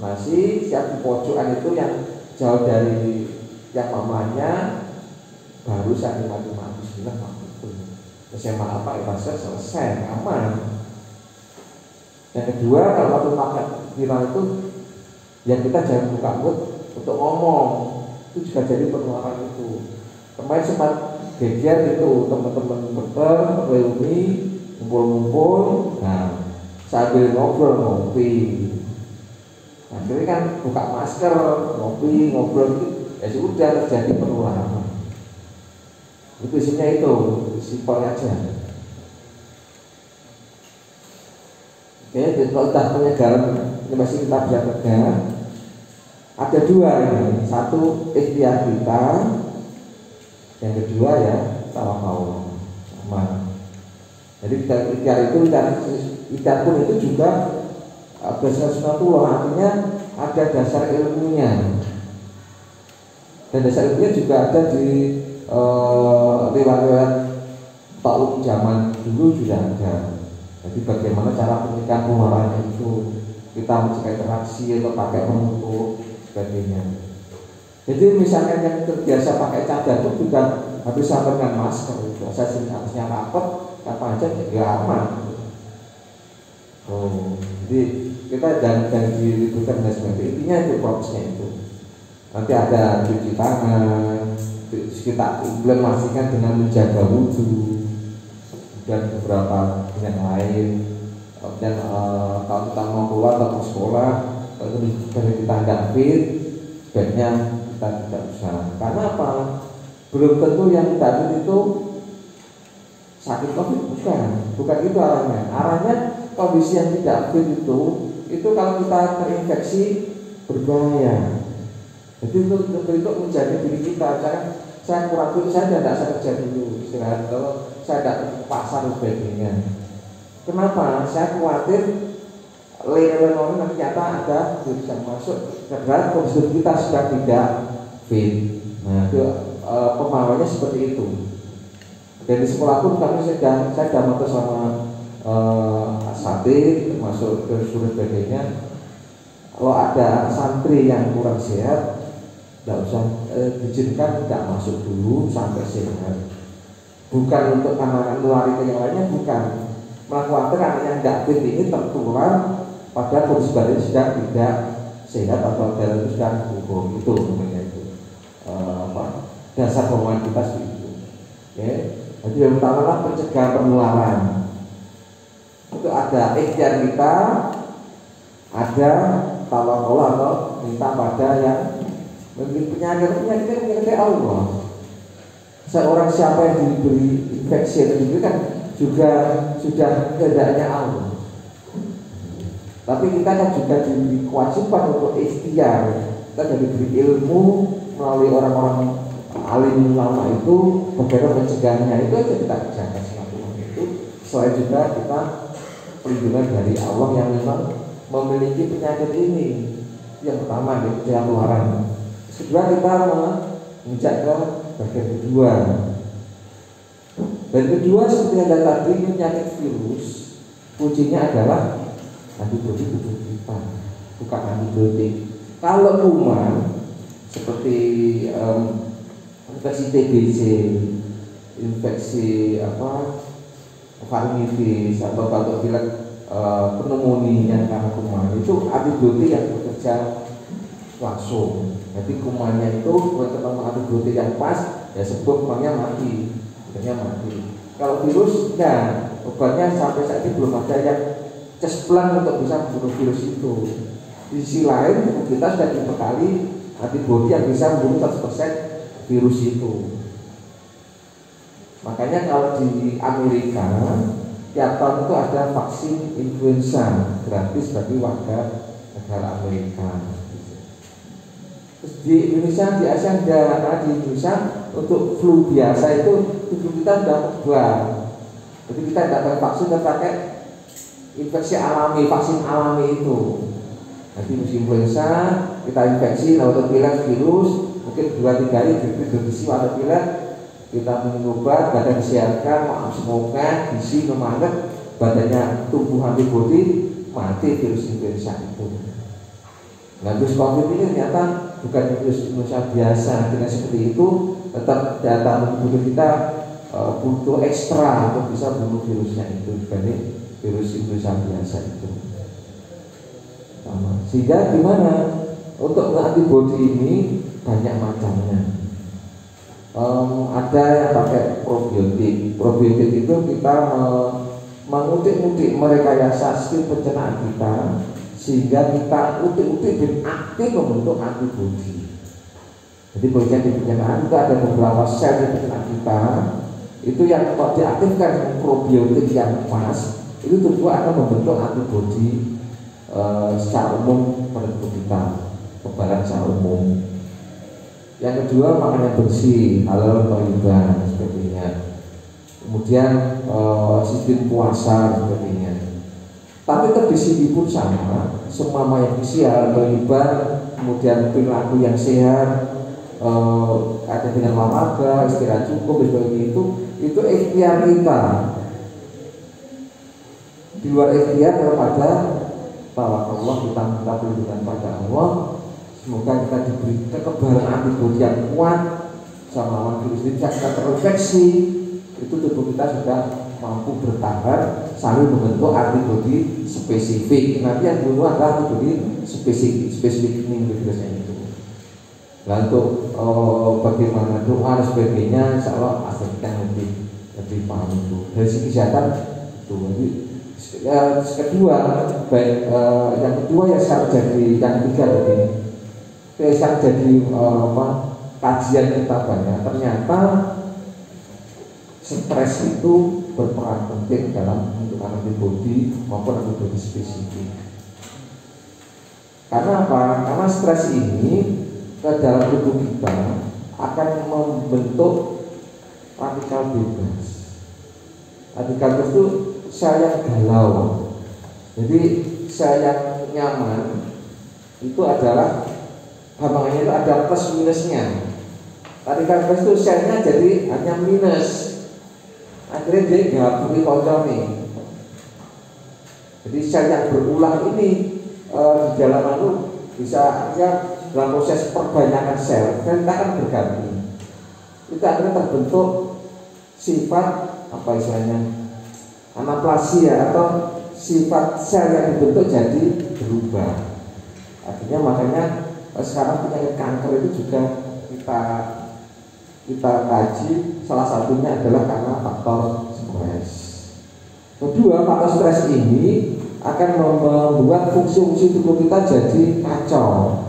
masih siap di pojokan itu yang jauh dari yang mamanya, baru saya mati-mati bilang itu. SMA apa itu selesai, aman. Yang kedua, kalau waktu makan viral itu, yang kita jangan buka mulut untuk ngomong, itu juga jadi penularan itu. Kemarin sempat geger itu teman-teman dokter reuni ngumpul-ngumpul, nah sambil ngobrol ngopi. Akhirnya kan buka masker, ngopi, ngobrol itu, ya sudah terjadi penularan. Itu isinya itu, simpel aja. Oke, jadi kalau kita penyegaran ini masih kita bisa tegak. Ada dua ini, satu ikhtiar kita, yang kedua ya tawakal. Sama. Jadi kita ikhtiar itu, ikhtiar pun itu juga berdasarkan sunatullah, artinya ada dasar ilmunya. Dan dasar ilmunya juga ada di riwayat tahu zaman dulu juga ada. Jadi bagaimana cara pencegahan penularan itu, kita mencegah interaksi atau pakai penutup sebagainya. Jadi misalkan yang terbiasa pakai cadar itu juga habis sampai dengan masker itu, saya sini harusnya rapat, apa aja juga aman. Jadi kita jangan diributkan dan sebagainya. Intinya itu prosesnya itu. Nanti ada cuci tangan, kita implementasikan dengan menjaga wudhu dan beberapa yang lain. Dan kalau kita mau keluar atau ke sekolah, kalau kita nggak fit, sebaiknya kita tidak usah. Karena apa? Belum tentu yang tidak fit itu sakit COVID, bukan itu arahnya. Arahnya kondisi yang tidak fit itu kalau kita terinfeksi berbahaya. Jadi itu bentuk menjaga diri kita. Jangan saya kurang fit, saya tidak saya kerja dulu istirahat, kalau saya tidak ke pasar dan sebagainya. Kenapa? Saya khawatir level ternyata ada virus yang masuk karena kondisi kita sudah tidak fit. Nah, itu pemahamannya seperti itu. Dan di sekolah pun kami saya sudah mengatur sama asatid, termasuk ke surat sebagainya. Kalau ada santri yang kurang sehat, tidak usah diizinkan, tidak masuk dulu sampai sehat. Bukan untuk anak-anak nulari ke yang lainnya, bukan. Melakukan anak yang tidak fit ini tertular pada kondisi badan sedang tidak sehat atau dalam itu sedang gugur. Itu namanya itu dasar pemahaman kita seperti itu. Okay. Jadi yang utama adalah pencegahan penularan. Itu ada ikhtiar kita, ada tawakal atau minta pada yang memiliki penyakit Allah. Seorang siapa yang diberi infeksi itu kan juga sudah kehendaknya Allah. Tapi kita kan juga diberi kewajiban untuk ikhtiar. Kita diberi ilmu melalui orang-orang alim ulama itu, bagaimana mencegahnya itu aja kita kerjakan selama itu. Selain juga kita perlindungan dari Allah yang memang memiliki penyakit ini. Yang pertama itu penularan. Kedua kita menginjak ke bagian kedua. Dan kedua seperti yang tadi, penyakit virus kuncinya adalah antibodi tubuh kita, bukan antibiotik. Kalau kuman seperti infeksi TBC, infeksi faringitis atau batuk pilek, pneumonia karena kuman, itu antibiotik yang bekerja langsung. Jadi kumannya itu buat ketemu antibiotik yang pas, ya sebut kumannya mati, Kalau virus, nah obatnya sampai saat ini belum ada yang cesplan untuk bisa membunuh virus itu. Di sisi lain, tubuh kita sudah dibekali antibodi yang bisa membunuh 100% virus itu. Makanya kalau di Amerika tiap tahun itu ada vaksin influenza gratis bagi warga negara Amerika. Terus di Indonesia, di ASEAN dan di Indonesia untuk flu biasa itu tubuh kita sudah kebal. Jadi kita tidak pakai vaksin, kita pakai infeksi alami, vaksin alami itu. Nanti musim influenza kita infeksi, lalu terpilih virus, mungkin 2-3 hari berisi atau pilih, kita minum obat, badan disiarkan, semoga gizi memanget, badannya tumbuh antibodi, mati virus influenza itu. Nah, virus COVID ini ternyata bukan virus influenza biasa. Dengan seperti itu tetap data tubuh kita butuh ekstra untuk bisa bunuh virusnya itu dibanding virus influenza biasa itu. Sehingga gimana untuk antibodi ini banyak macamnya. Ada yang pakai probiotik. Probiotik itu kita mengutik-utik merekayasa sistem pencernaan kita sehingga kita utik-utik dan aktif membentuk antibodi. Jadi bagian di pencernaan itu ada beberapa sel di pencernaan kita itu yang kalau diaktifkan probiotik yang pas, itu tubuh akan membentuk antibodi secara umum pada tubuh kita, kekebalan secara umum. Yang kedua, makanan bersih, halal, thayyibah, sebagainya. Kemudian sistem puasa, sebagainya. Tapi kondisi pun sama, semua yang bersih, halal, thayyibah, kemudian perilaku yang sehat, ada dengan olahraga, istirahat cukup, sebagainya itu ikhtiar kita. Di luar ikhtiar daripada tawakal, kita minta perlindungan pada Allah. Semoga kita diberi kekebalan antibodi yang kuat sama lawan virus ini. Jika kita terinfeksi, itu tubuh kita sudah mampu bertahan sambil membentuk antibodi spesifik. Nanti yang bunuh adalah antibodi spesifik ini virusnya itu. Nah, untuk bagaimana doa dan sebagainya, insya Allah akan lebih paham itu. Dari segi kesehatan itu. Kedua, yang kedua ya sekarang jadi yang ketiga begini. Sekarang jadi kajian kita banyak. Ternyata stres itu berperan penting dalam pembentukan antibodi maupun antibodi spesifik. Karena apa? Karena stres ini ke dalam tubuh kita akan membentuk radikal bebas. Radikal bebas itu sel yang galau. Jadi sel yang nyaman itu adalah gampangannya itu ada plus minusnya. Radikal bebas itu selnya jadi hanya minus. Akhirnya dia nggak beri kontrol nih. Jadi sel yang berulang ini di dalam itu bisa dalam proses perbanyakan sel kan kita akan berganti. Itu akhirnya terbentuk sifat apa istilahnya anaplasia atau sifat sel yang dibentuk jadi berubah. Artinya makanya sekarang penyakit kanker itu juga kita kaji, salah satunya adalah karena faktor stres. Kedua, faktor stres ini akan membuat fungsi-fungsi tubuh kita jadi kacau.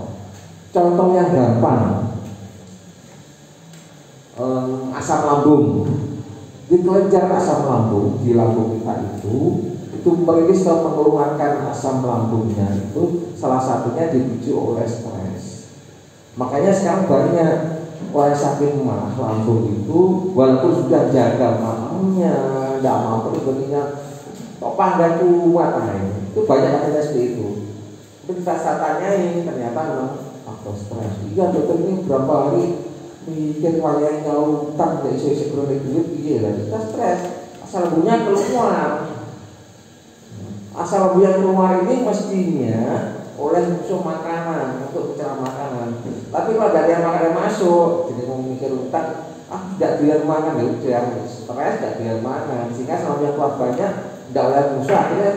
Contoh yang gampang, asam lambung. di kelenjar asam lambung di lambung kita itu merilis atau mengeluarkan asam lambungnya itu salah satunya dipicu oleh stres. Makanya sekarang banyak orang sakit mah lambung itu walaupun sudah jaga malamnya tidak mampu sebenarnya kok panggang kuat itu banyak katanya seperti itu. Tapi saya tanyain ternyata memang faktor stres. Iya dokter, ini berapa hari mikir kalian jauh utang dari isu-isu kronik duit, iya lah kita stres. Asal lambungnya keluar. Asal lambungnya keluar ini mestinya oleh musuh makanan untuk bicara makanan. Tapi kalau dari yang makanan masuk, jadi mau mikir utang, tidak biar makan, ya udah stres, tidak biar makan. Sehingga selama yang keluar banyak, tidak oleh musuh akhirnya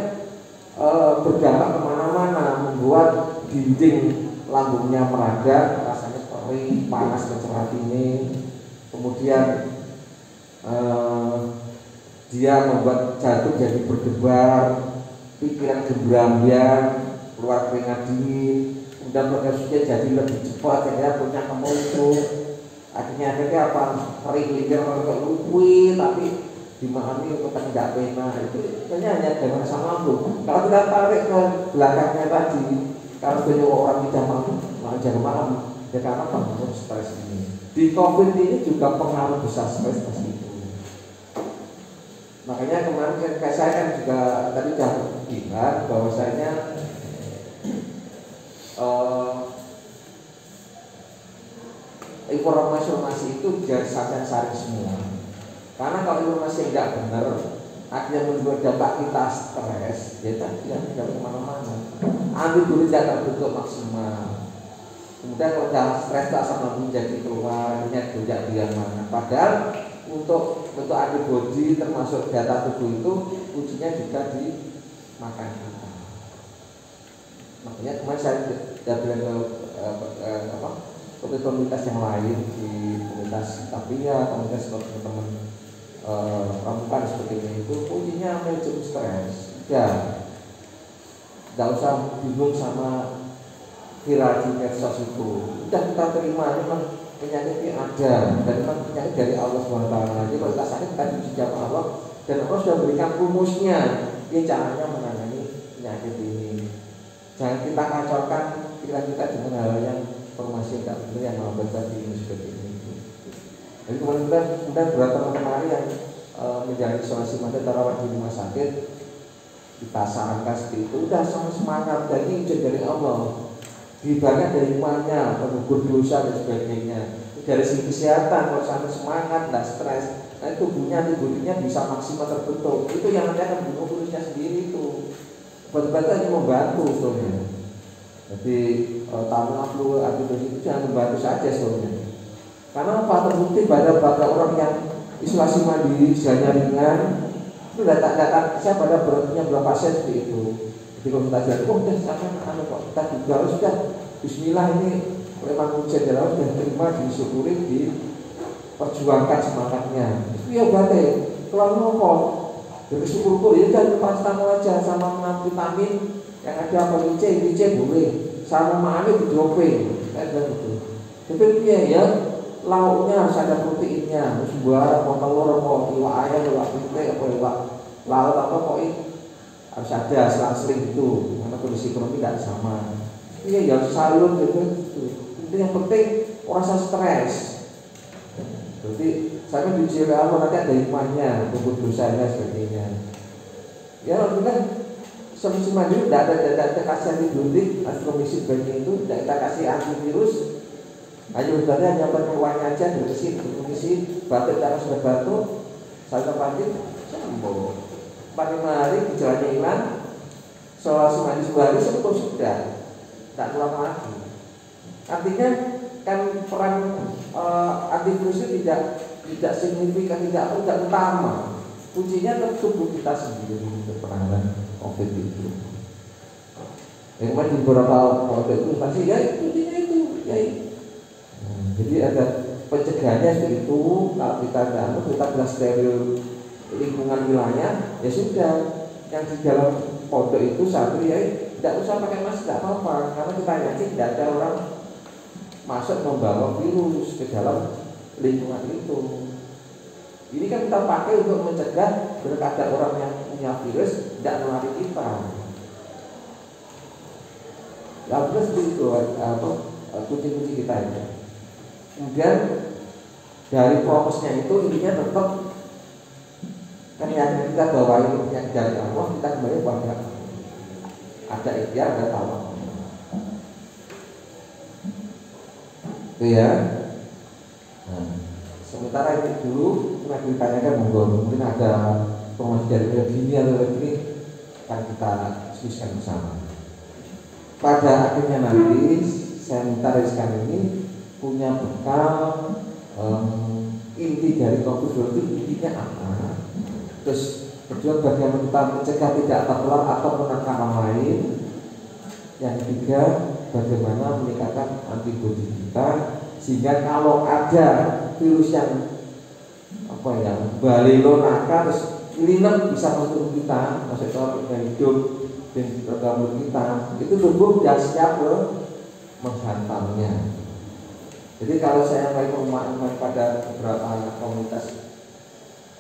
berdampak kemana-mana, membuat dinding lambungnya meradak, rasanya perih, panas mencerat ini, kemudian dia membuat jantung jadi berdebar, pikiran gembrambang, keluar keringat dingin, kemudian prosesnya jadi lebih cepat, akhirnya punya kemuncul, akhirnya apa? Perih linger kalau lupui, tapi dimahami untuk tidak pena itu hanya dengan asam lambung. Kalau kita tarik ke belakangnya tadi, kalau banyak orang tidak mampu jangan malam, ya karena pengaruh stres ini. Di COVID ini juga pengaruh besar stres itu. Makanya kemarin saya kan juga tadi sudah bilang bahwasanya informasi itu jangan sampai saring semua. Karena kalau informasi tidak benar, akhirnya membuat dampak kita stres, ya tidak kemana-mana. Antibodi tidak terbentuk maksimal. Kemudian kalau sudah stres, asam lambung jadi keluar, minyak tidak biar mana. Padahal untuk antibodi termasuk data tubuh itu kuncinya juga di makan kita. Makanya kemarin saya sudah bilang ke komunitas yang lain di komunitas Tapia, komunitas teman-teman pramuka seperti ini itu kuncinya manajemen stres. Ya, tidak usah bingung sama viral di medsos itu. Sudah kita terima memang penyakitnya ada dan memang penyakit dari Allah SWT. Jadi kalau kita sakit kita diuji sama Allah dan Allah sudah berikan rumusnya. Ini caranya menangani penyakit ini. Jangan kita kacaukan pikiran kita dengan hal yang informasi yang tidak benar yang malah tadi ini seperti ini. Jadi kemudian beberapa teman-teman yang menjalani isolasi mandiri terawat di rumah sakit kita sarankan seperti itu, udah sama semangat dan ini ujian dari Allah, diibaratkan dari imannya, pengukur dosa dan sebagainya. Dari segi kesehatan kalau sama semangat, tidak stres, nah tubuhnya antibodinya bisa maksimal terbentuk. Itu yang nanti akan bunuh virusnya sendiri itu. Obat-obatan hanya membantu sebenarnya. Jadi tamu flu antibodi itu jangan membantu saja sebenarnya. Karena apa? Terbukti pada orang yang isolasi mandiri gejalanya ringan itu data saya pada punya berapa pasien seperti itu. Jadi kalau kita bilang, udah sekarang kok kita juga sudah Bismillah ini oleh manusia dalam sudah terima, disyukuri, diperjuangkan semangatnya. Itu ya berarti kalau ngomong dari syukur ya dan paracetamol aja sama vitamin yang ada DC boleh, sama makan di droping, kayak gitu. Tapi ya lauknya harus ada proteinnya, harus buah, kok telur, kok iwak ayam, iwak pite, apa iwak laut apa kok harus ada selang-seling itu, karena kondisi ekonomi tidak sama. Iya ya sayur gitu. Itu yang penting rasa stres. Jadi saya diuji oleh Allah nanti ada hikmahnya, untuk dosanya sebagainya. Ya kan solusi mandiri tidak ada kasih antibiotik, astromycin sebagainya itu tidak kita kasih antivirus. Ayo sebenarnya nyampe uangnya aja berisi batuk cara sudah batuk, saya panggil sembuh. 4-5 hari gejalanya hilang, isolasi mandiri 2 hari sembuh sudah, tidak ulang lagi. Artinya kan peran antivirus itu tidak signifikan, tidak utama. Kuncinya ke tubuh kita sendiri untuk penanganan COVID itu. Yang di beberapa COVID itu masih ya kuncinya itu ya. Jadi ada pencegahannya seperti itu. Kalau kita bilang steril lingkungan wilayah, ya sudah. Yang di dalam pondok itu satu ya tidak usah pakai masker, tidak apa-apa, karena kita yakin tidak ada orang masuk membawa virus ke dalam lingkungan itu. Ini kan kita pakai untuk mencegah bila ada orang yang punya virus tidak melari kita. Ya terus itu kucing-kucing kita ini. Kemudian dari fokusnya itu intinya tetap kan yang kita bawain yang dari Allah, kita kembali pada ada ikhtiar, ada tawakal. Itu ya. Nah, sementara itu dulu pernah ditanyakan monggo, mungkin ada promosi dari ini atau ini akan kita diskusikan bersama. Pada akhirnya nanti saya minta rekan ini punya bekal inti dari COVID itu intinya apa? Terus kedua, bagaimana kita mencegah tidak tertular atau menekan orang lain. Yang ketiga, bagaimana meningkatkan antibodi kita sehingga kalau ada virus yang balelo naka terus linek bisa masuk kita, masuk ke hidup dan tergabur kita, itu tubuh sudah siap menghantamnya. Jadi kalau saya mulai pemahaman pada beberapa komunitas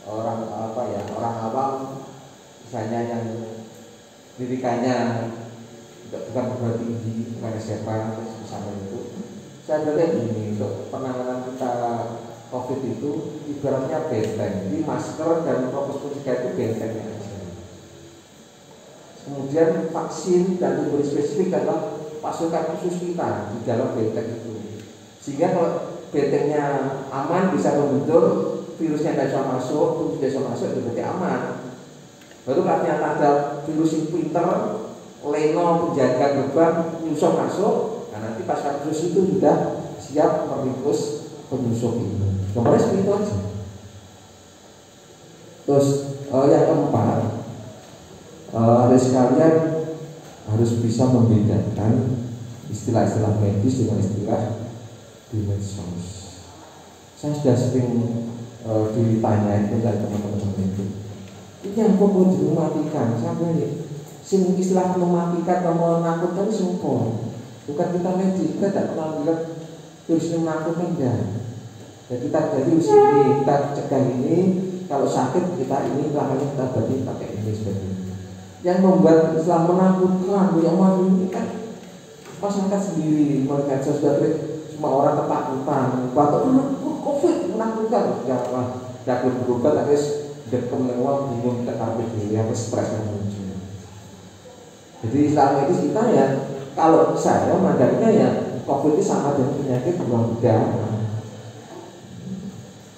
orang orang awam, misalnya yang pendidikannya bukan perguruan tinggi, bukan SMA, misalnya itu, saya lihat ini untuk penanganan kita COVID itu ibaratnya benteng, jadi masker dan prokes mencegah itu bentengnya aja. Kemudian vaksin dan antibodi spesifik adalah pasukan khusus kita di dalam benteng itu. Sehingga kalau bentengnya aman bisa membentur, virusnya tidak bisa masuk, virus tidak bisa masuk, itu berarti aman. Baru katanya ada virus yang pinter, leno penjaga gerbang nyusup masuk, nah nanti pasukan khusus itu sudah siap meringkus penyusup itu. Gambarnya seperti itu aja. Terus yang keempat, ada sekalian harus bisa membedakan istilah-istilah medis dengan istilah di medsos. Saya sudah sering ditanya itu dari teman-teman itu. Ini yang kok mau dimatikan? Siapa ini? Sing istilah mematikan atau menakutkan semua. Bukan kita medis, kita tidak pernah bilang virus ini menakutkan ya. Jadi kita jadi sini kita cegah ini, kalau sakit kita ini langkahnya kita berarti pakai ini sebagainya. Yang membuat Islam menakutkan yang mau ini kan masyarakat sendiri, mereka sudah semua orang ketakutan, batuk COVID menakutkan, janganlah tidak berubah, tapi dekem lewat bingung kita karpet diri, apa stres yang muncul. Jadi Islam medis kita ya, kalau saya mandangnya ya COVID itu sama dengan penyakit demam berdarah.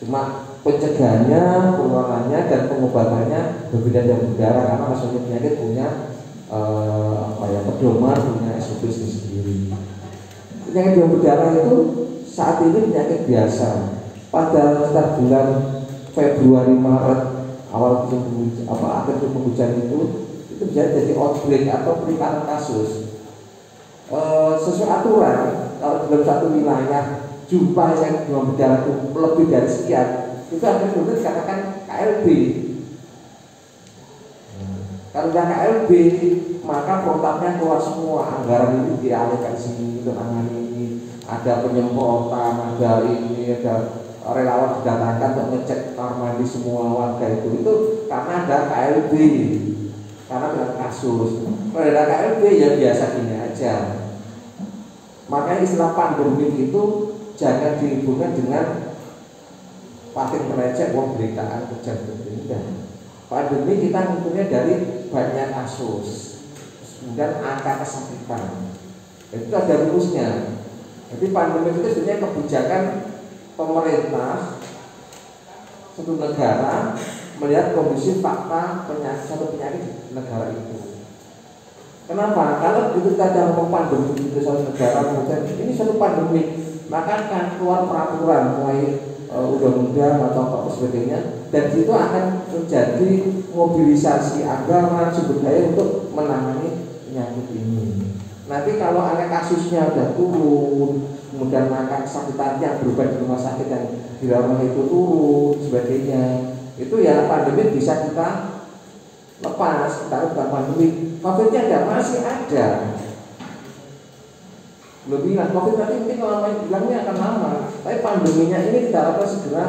Cuma pencegahannya, penularannya dan pengobatannya berbeda dengan berdarah karena masing-masing penyakit punya pedoman, punya SOP sendiri. Penyakit demam berdarah itu saat ini penyakit biasa. Pada sekitar bulan Februari Maret awal akhir musim penghujan itu bisa jadi outbreak atau peningkatan kasus. Sesuai aturan kalau dalam satu wilayah jumlah yang demam berdarah itu lebih dari sekian, itu akan kemudian dikatakan KLB. Kalau sudah KLB, maka protapnya keluar semua, anggaran ini dialihkan sini untuk menangani ini, ada penyemprotan, ada ini, ada relawan didatangkan untuk ngecek kamar mandi semua warga itu karena ada KLB, karena ada kasus. Kalau ada KLB ya biasa gini aja. Makanya istilah pandemi itu jangan dihubungkan dengan paling mereceh pemberitaan kejadian. Pandemi kita tentunya dari banyak kasus, kemudian angka kesakitan. Itu ada rumusnya. Jadi pandemi itu sebenarnya kebijakan pemerintah suatu negara melihat kondisi fakta satu penyakit di negara itu. Kenapa? Kalau kita dalam pandemi di suatu negara kemudian ini satu pandemi, maka akan keluar peraturan mulai undang-undang atau apa sebagainya, dan itu akan terjadi mobilisasi anggaran sumber daya untuk menangani penyakit ini. Nanti kalau ada kasusnya sudah turun, kemudian angka kesakitannya berubah di rumah sakit yang di rumah itu turun sebagainya, itu ya pandemi bisa kita lepas. Kita bukan pandemi, COVID-nya ada, masih ada. Belum bilang COVID nanti mungkin lama bilangnya akan lama, tapi pandeminya ini kita harapkan segera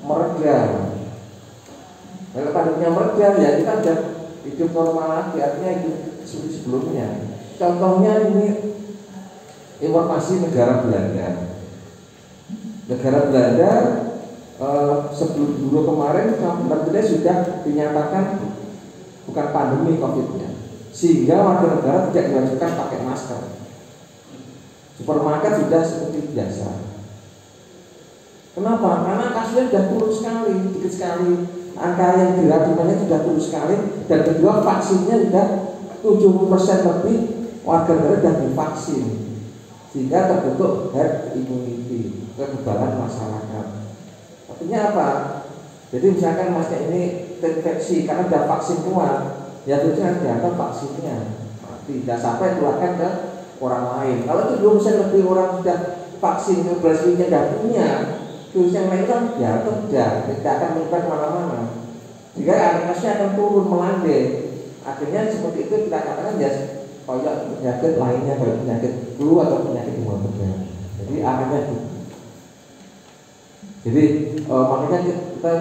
mereda. Kalau pandeminya mereda, ya kita sudah hidup normal lagi, artinya hidup seperti sebelumnya. Contohnya ini informasi negara Belanda. Negara Belanda sebelum dulu kemarin sebenarnya sudah dinyatakan bukan pandemi COVID-nya, sehingga warga negara tidak diwajibkan pakai masker. Supermarket sudah seperti biasa. Kenapa? Karena kasusnya sudah turun sekali, sedikit sekali. Angka yang dirapikannya sudah turun sekali, dan kedua vaksinnya sudah 70% lebih warga negara sudah divaksin, sehingga terbentuk herd immunity, kekebalan masyarakat. Artinya apa? Jadi misalkan masnya ini terinfeksi karena sudah vaksin kuat, ya terusnya harus dianggap vaksinnya mati, tidak sampai tularkan ke orang lain. Kalau 70% lebih orang sudah vaksin, keberhasilannya tidak punya, virus yang lain kan ya tidak akan menyebar kemana-mana. Jika kasusnya akan turun melandai, akhirnya seperti itu kita katakan ya kayak penyakit lainnya, kayak penyakit flu atau penyakit demam berdarah. Jadi akhirnya itu. Jadi makanya kita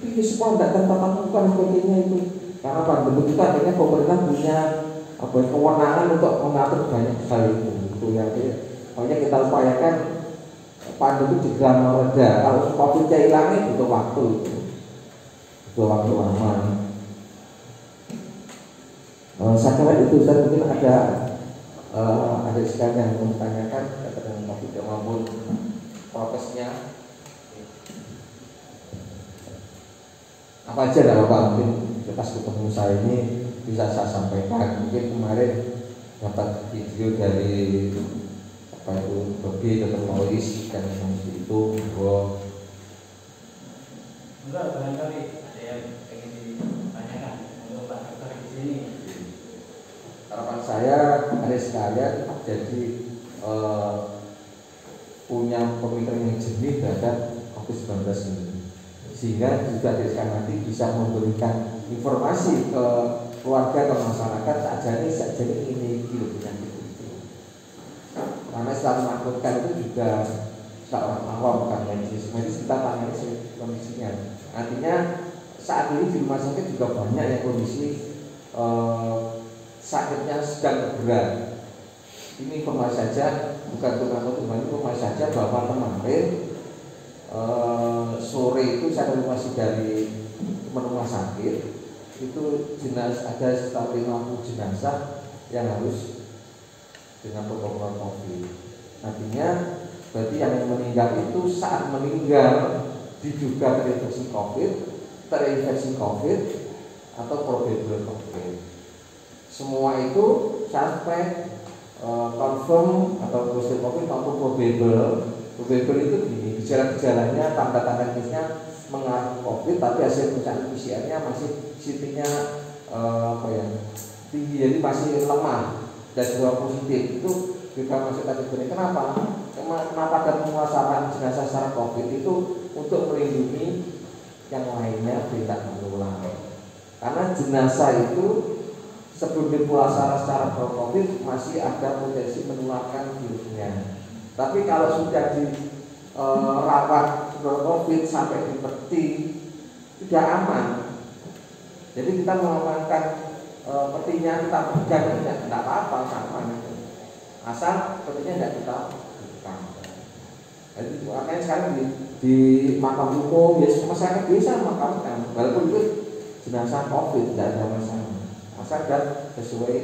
ini semua tidak tetap bukan sebagainya itu. Karena pandemi kita akhirnya pemerintah punya kewenangan untuk mengatur banyak hal itu yang makanya kita upayakan pandemi juga mereda. Kalau COVID-nya hilangnya butuh waktu itu. Butuh waktu lama. Saya kira itu, dan mungkin ada sekalian yang mempertanyakan terkait dengan COVID maupun prokesnya. Apa aja lah Bapak, mungkin pas ketemu saya ini bisa saya sampaikan. Mungkin kemarin dapat video dari apa itu Bobi Dr. Lois dan itu bahwa enggak, barangkali ada yang ingin ditanyakan untuk Pak Dokter di sini. Harapan saya ada sekalian jadi punya pemikiran yang jernih terhadap COVID-19 ini, sehingga juga dari sekarang nanti bisa memberikan informasi ke keluarga, ke masyarakat saja ini penyakit itu. Karena setelah menakutkan itu juga seorang awam, bukan medis kita tanya kondisinya. Artinya saat ini di rumah sakit juga banyak yang kondisi sakitnya sedang berat. Ini informasi saja, bukan tukang ini informasi saja bahwa kemarin sore itu saya informasi dari rumah sakit itu jenazah ada sekitar 50 jenazah yang harus dengan protokol COVID. Artinya berarti yang meninggal itu saat meninggal diduga terinfeksi COVID atau probable COVID. Semua itu sampai confirm atau positif COVID maupun probable itu gini, gejala-gejalanya, tanda-tanda klinisnya mengarah COVID, tapi hasil pemeriksaan PCR-nya masih CT-nya tinggi, jadi masih lemah dan dua positif. Itu juga masih kategori. Kenapa ada pemulasaran jenazah secara COVID itu untuk melindungi yang lainnya tidak menular. Karena jenazah itu sebelum dipulasaran secara COVID masih ada potensi menularkan virusnya. Tapi kalau sudah dirawat COVID sampai di peti tidak aman. Jadi kita mengamankan petinya, kita pegang tidak apa-apa, sama asal petinya tidak kita buka. Jadi makanya sekarang di makam umum ya masyarakat bisa makamkan, walaupun itu jenazah COVID tidak ada masalah, asal dan sesuai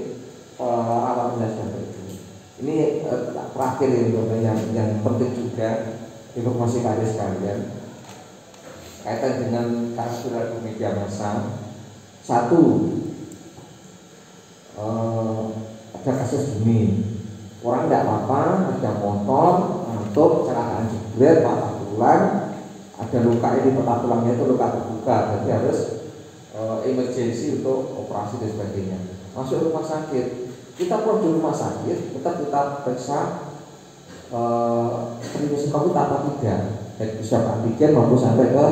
alat jenazah itu. Ini terakhir yang penting juga informasi kalian sekalian kaitan dengan kasus di media massa. Satu, ada kasus gini, orang tidak apa-apa, ada motor, ngantuk, kecelakaan jebret, patah tulang, ada luka ini, patah tulangnya itu luka terbuka, jadi harus emergency untuk operasi dan sebagainya. Masuk rumah sakit, kita perlu di rumah sakit, kita periksa terinfeksi COVID apa tidak, baik swab antigen maupun sampai ke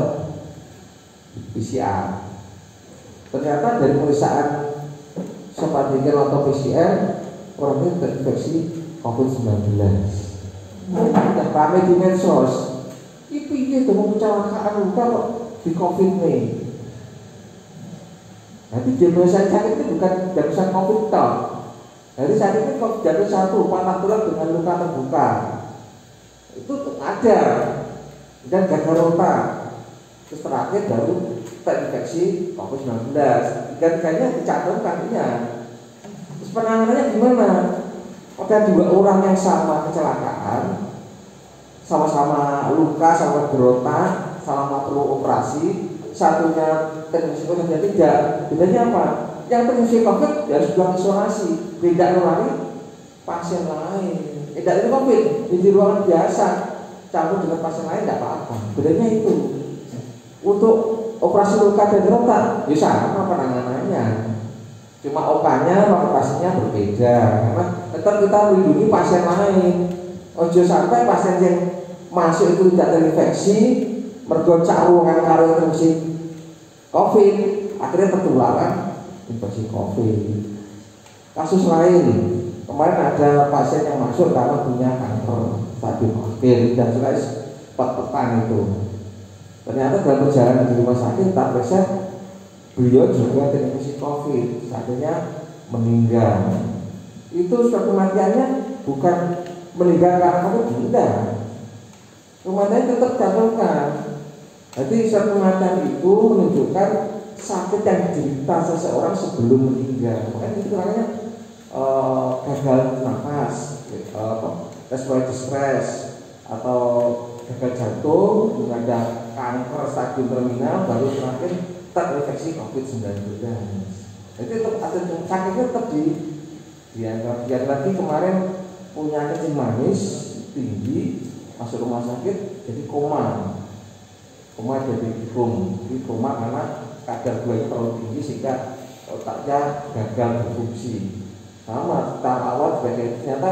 PCR. Ternyata dari pemeriksaan swab antigen atau PCR orang itu terinfeksi COVID-19. Tidak ramai di medsos. Itu mau kecelakaan luka kok di COVID nih. Nanti diagnosa sakit itu bukan diagnosa COVID toh. Jadi sakit itu jatuh satu patah tulang dengan luka terbuka itu ada, dan gagal otak. Terus terakhir baru terinfeksi COVID-19. Tiga-tiganya dicantumkan ya. Terus penanganannya gimana? Ada dua orang yang sama kecelakaan, sama-sama luka, sama berontak, sama perlu operasi. Satunya terinfeksi COVID, yang tidak. Bedanya apa? Yang terinfeksi COVID harus diruang isolasi, beda lagi pasien lain. Tidak itu COVID di ruangan biasa, campur dengan pasien lain tidak apa-apa. Bedanya itu. Untuk operasi luka dan otak, ya sama penanganannya. Cuma operasinya, operasinya berbeda karena tetap kita melindungi pasien lain. Ojo sampai pasien yang masuk itu tidak terinfeksi, mergo ruangan karo infeksi COVID, akhirnya tertular infeksi COVID. Kasus lain, kemarin ada pasien yang masuk karena punya kanker stadium akhir dan sudah pet-petan itu. Ternyata dalam perjalanan di rumah sakit tak periksa beliau juga terinfeksi COVID, satunya meninggal. Itu suatu kematiannya bukan meninggal karena COVID, tidak. Kematian tetap cantumkan. Jadi suatu kematian itu menunjukkan sakit yang diderita seseorang sebelum meninggal. Makanya itu namanya gagal nafas, respiratory distress, atau gagal jantung, ada kanker stadium terminal, baru terakhir terinfeksi COVID-19. Jadi tetap ada sakitnya tetap dianggap lagi. Kemarin punya kencing manis tinggi, masuk rumah sakit jadi koma jadi koma karena kadar gula terlalu tinggi sehingga otaknya gagal berfungsi. Sama tahap awal sebagai ternyata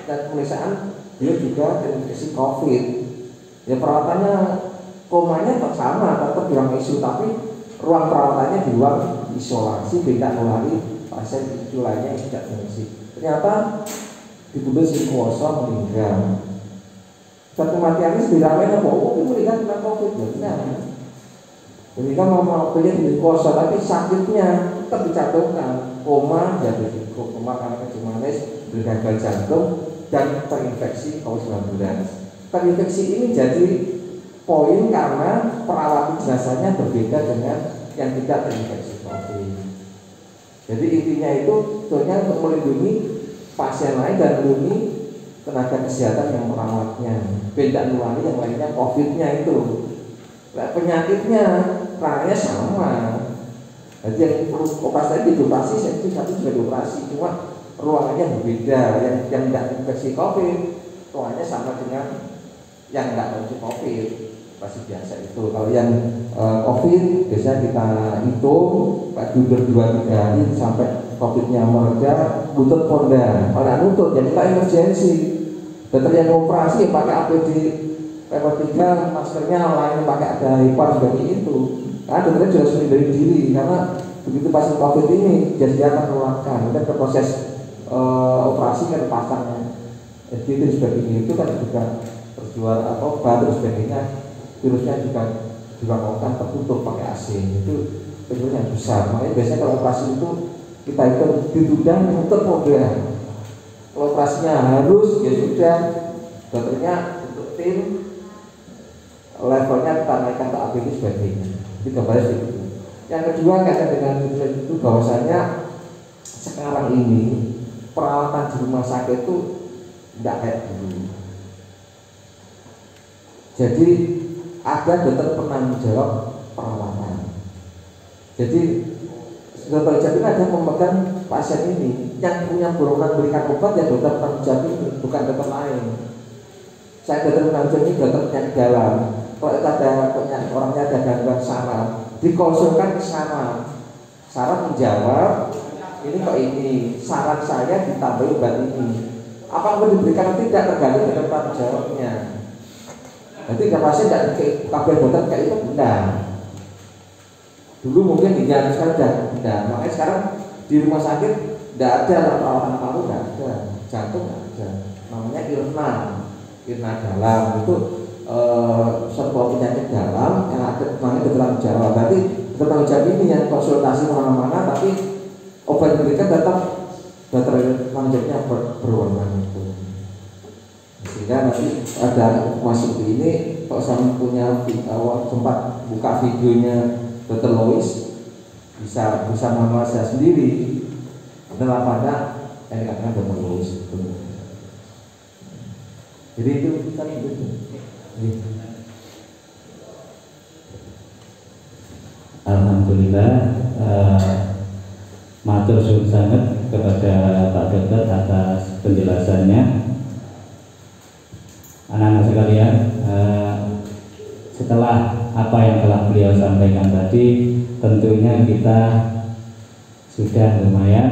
dan pemeriksaan dia juga terinfeksi COVID. Ya perawatannya komanya tetap sama, tetap di ruang ICU, tapi ruang perawatannya di ruang isolasi, beda melalui pasien itu lainnya yang tidak terinfeksi. Ternyata dituduh psikosa meninggal. Satu kematiannya diramai apa? Oh, itu meninggal karena COVID. Benar. Jadi kan mau pilih psikosa, tapi sakitnya tetap dicantumkan koma, jadi koma karena kencing manis, gagal jantung, dan terinfeksi COVID-19. Terinfeksi ini jadi poin karena perawatan jenazahnya berbeda dengan yang tidak terinfeksi COVID. Jadi intinya itu sebetulnya untuk melindungi pasien lain dan melindungi tenaga kesehatan yang merawatnya. Beda nulari yang lainnya COVID-nya itu. Nah, penyakitnya ranahnya sama. Jadi yang operasi dioperasi, itu satu sudah dioperasi, cuma ruangannya berbeda. Yang tidak infeksi COVID, ruangannya sama dengan yang tidak infeksi COVID, pasti biasa itu. Kalau yang COVID biasanya kita hitung berdua 3 hari sampai COVID-nya mereda, butuh ponda, orang nutup, jadi kita emergensi. Dokter yang operasi pakai APD level 3, maskernya lain pakai ada HEPA seperti itu. Karena dokternya juga harus melindungi diri karena begitu pasien COVID ini jadi dia akan menularkan. Dan ke proses operasi kan pasangnya itu sebagainya itu kan juga terjual atau baru sebagainya, virusnya juga dilakukan tertutup pakai AC, itu penyebabnya besar. Makanya biasanya kalau operasi itu kita itu ditunda untuk program. Kalau operasinya harus ya sudah, dokternya untuk tim levelnya kita naikkan ke APD sebagainya. Itu gambarnya seperti itu. Yang kedua kaitan dengan itu bahwasanya sekarang ini perawatan di rumah sakit itu tidak kayak dulu. Jadi ada dokter penanggung jawab perawatan. Jadi dokter Jatim ada memegang pasien ini, yang punya borongan berikan obat ya dokter penanggung jawab ini, bukan dokter lain. Saya dokter penanggung jawab ini dokter penyakit dalam. Kalau ada penyakit orangnya ada gangguan saraf, dikonsulkan ke saraf. Saraf menjawab, ini kok ini saran saya ditambah obat ini. Apa mau diberikan atau tidak tergantung dengan tanggung jawabnya. Nanti kalau pasien tidak kabel dokter kayak itu benar. Dulu mungkin tidak, sekarang tidak. Makanya sekarang di rumah sakit tidak ada perawatan paru, tidak ada, jantung tidak ada. Namanya irna dalam itu sebuah penyakit dalam yang ada namanya bertanggung jawab. Berarti bertanggung jawab ini yang konsultasi kemana-mana, tapi obat yang diberikan tetap bertanggung jawabnya berwenang itu. Sehingga nanti ada masuk ini, kalau saya punya sempat buka videonya Dr. Lois, bisa mengenal saya sendiri adalah pada yang dikatakan Dr. Lois itu. Jadi itu kita itu. Alhamdulillah, matur suwun sangat kepada Pak Dokter atas penjelasannya. Anak-anak sekalian, setelah apa yang telah beliau sampaikan tadi, tentunya kita sudah lumayan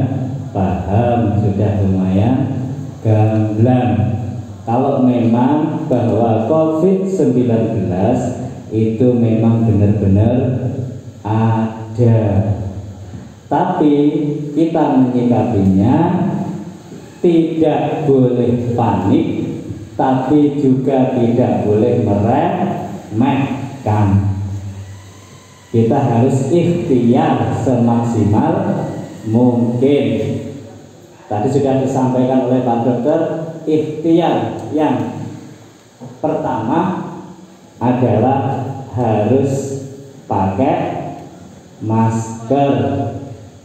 paham, sudah lumayan gamblang kalau memang bahwa COVID-19 itu memang benar-benar ada. Tapi kita menyikapinya tidak boleh panik, tapi juga tidak boleh meremehkan. Kita harus ikhtiar semaksimal mungkin. Tadi sudah disampaikan oleh Pak Dokter, ikhtiar yang pertama adalah harus pakai masker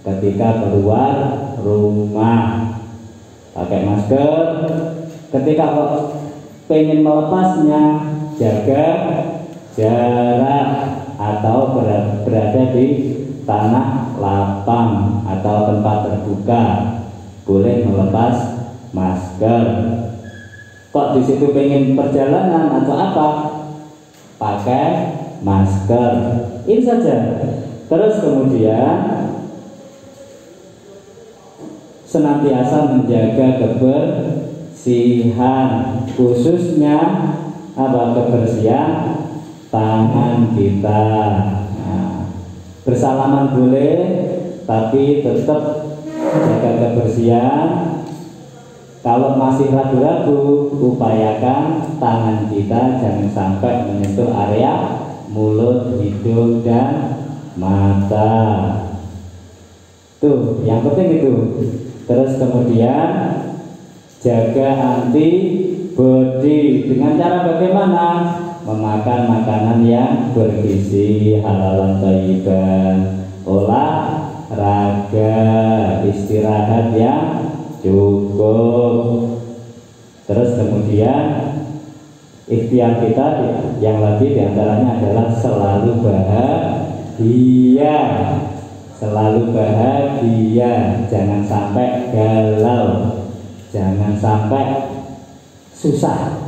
ketika keluar rumah. Pakai masker ketika pengen melepasnya, jaga jarak atau berada di tanah lapang atau tempat terbuka, boleh melepas masker. Kok di situ pengen perjalanan atau apa, pakai masker. Ini saja. Terus kemudian senantiasa menjaga kebersihan, khususnya kebersihan tangan kita. Nah, bersalaman boleh, tapi tetap jaga kebersihan. Kalau masih ragu-ragu, upayakan tangan kita jangan sampai menyentuh area mulut, hidung, dan mata. Tuh, yang penting itu. Terus kemudian jaga antibody dengan cara bagaimana? Memakan makanan yang bergizi, halalan thayyiban, olahraga, istirahat yang cukup. Terus kemudian ikhtiar kita yang lagi diantaranya adalah selalu bahagia. Selalu bahagia, jangan sampai galau, jangan sampai susah.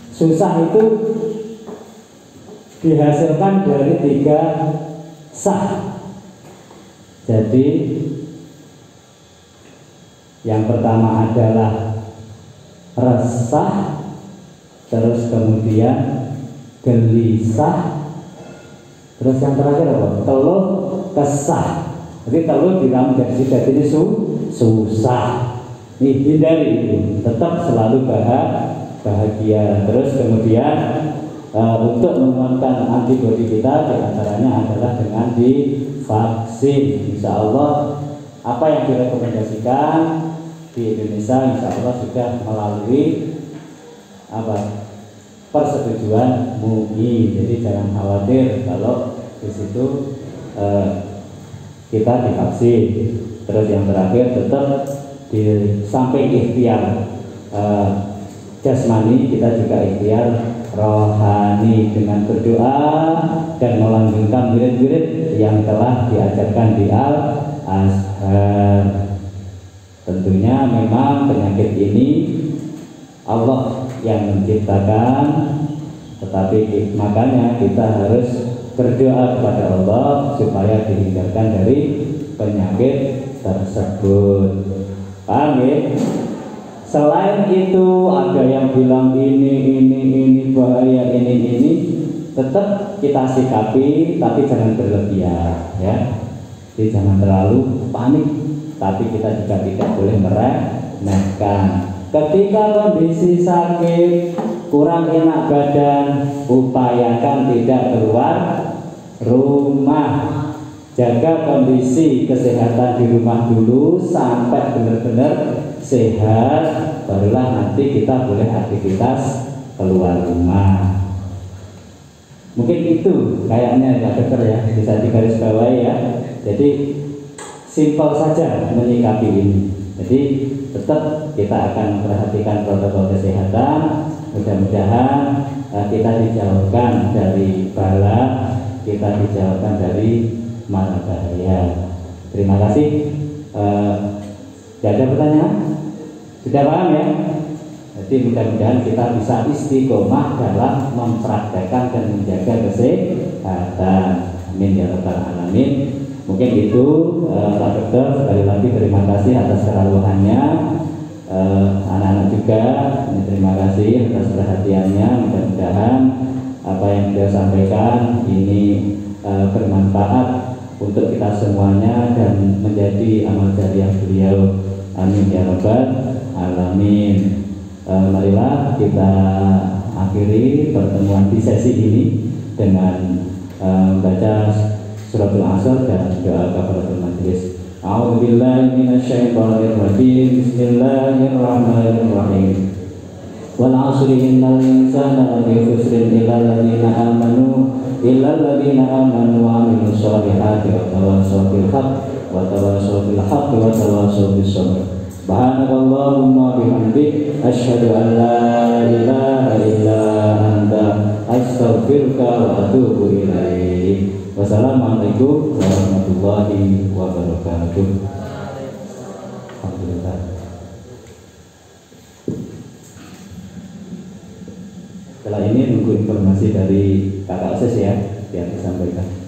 Susah itu dihasilkan dari 3 sah. Jadi yang pertama adalah resah, terus kemudian gelisah, terus yang terakhir apa? Keluh kesah. Jadi kalau tidak menjadi ini susah. Nih, hindari itu. Tetap selalu bahagia. Terus kemudian untuk menguatkan antibodi kita diantaranya adalah dengan divaksin. Insya Allah apa yang direkomendasikan di Indonesia insya Allah sudah melalui persetujuan MUI. Jadi jangan khawatir kalau di situ kita divaksin. Terus yang terakhir tetap di samping ikhtiar jasmani, kita juga ikhtiar rohani dengan berdoa dan melanggengkan wirid-wirid yang telah diajarkan di Al-Azhar. Tentunya memang penyakit ini Allah yang menciptakan, tetapi makanya kita harus berdoa kepada Allah supaya dihindarkan dari penyakit tersebut. Paham ya? Selain itu ada yang bilang ini bahaya, ini tetap kita sikapi, tapi jangan berlebihan ya. Jadi jangan terlalu panik, tapi kita juga tidak boleh meremehkan. Ketika kondisi sakit kurang enak badan, upayakan tidak keluar rumah. Jaga kondisi kesehatan di rumah dulu sampai benar-benar sehat, barulah nanti kita boleh aktivitas keluar rumah. Mungkin itu kayaknya Pak Dokter ya, bisa digarisbawahi ya. Jadi simpel saja menyikapi ini. Jadi tetap kita akan memperhatikan protokol kesehatan. Mudah-mudahan kita dijauhkan dari bala, kita dijauhkan dari mara bahaya. Terima kasih. Tidak ada pertanyaan? Sudah paham ya? Jadi mudah-mudahan kita bisa istiqomah dalam mempraktekkan dan menjaga kesehatan. Amin ya rabbal alamin. Mungkin itu Pak Dokter, sekali lagi terima kasih atas kerawahannya. Anak-anak juga terima kasih atas perhatiannya. Mudah-mudahan apa yang beliau sampaikan ini bermanfaat untuk kita semuanya dan menjadi amal jariah beliau. Amin ya rabbal alamin. Marilah kita akhiri pertemuan di sesi ini dengan membaca suratul Asr dan doa kafaratul majelis. A'udzubillahi minasyaitonirrajim. Bismillahirrahmanirrahim. Wal 'asri innal insana lafi khusrin illal ladzina amanu wa 'amilus shalihati wa tawassaw bil haqqi wa tawassaw bis sabr. Subhanakallahumma bihamdik asyhadu an la ilaha illa anta astaghfiruka wa atubu ilaik. Wassalamualaikum warahmatullahi wabarakatuh. Alhamdulillah. Setelah ini nunggu informasi dari Kakak Osis ya, yang disampaikan.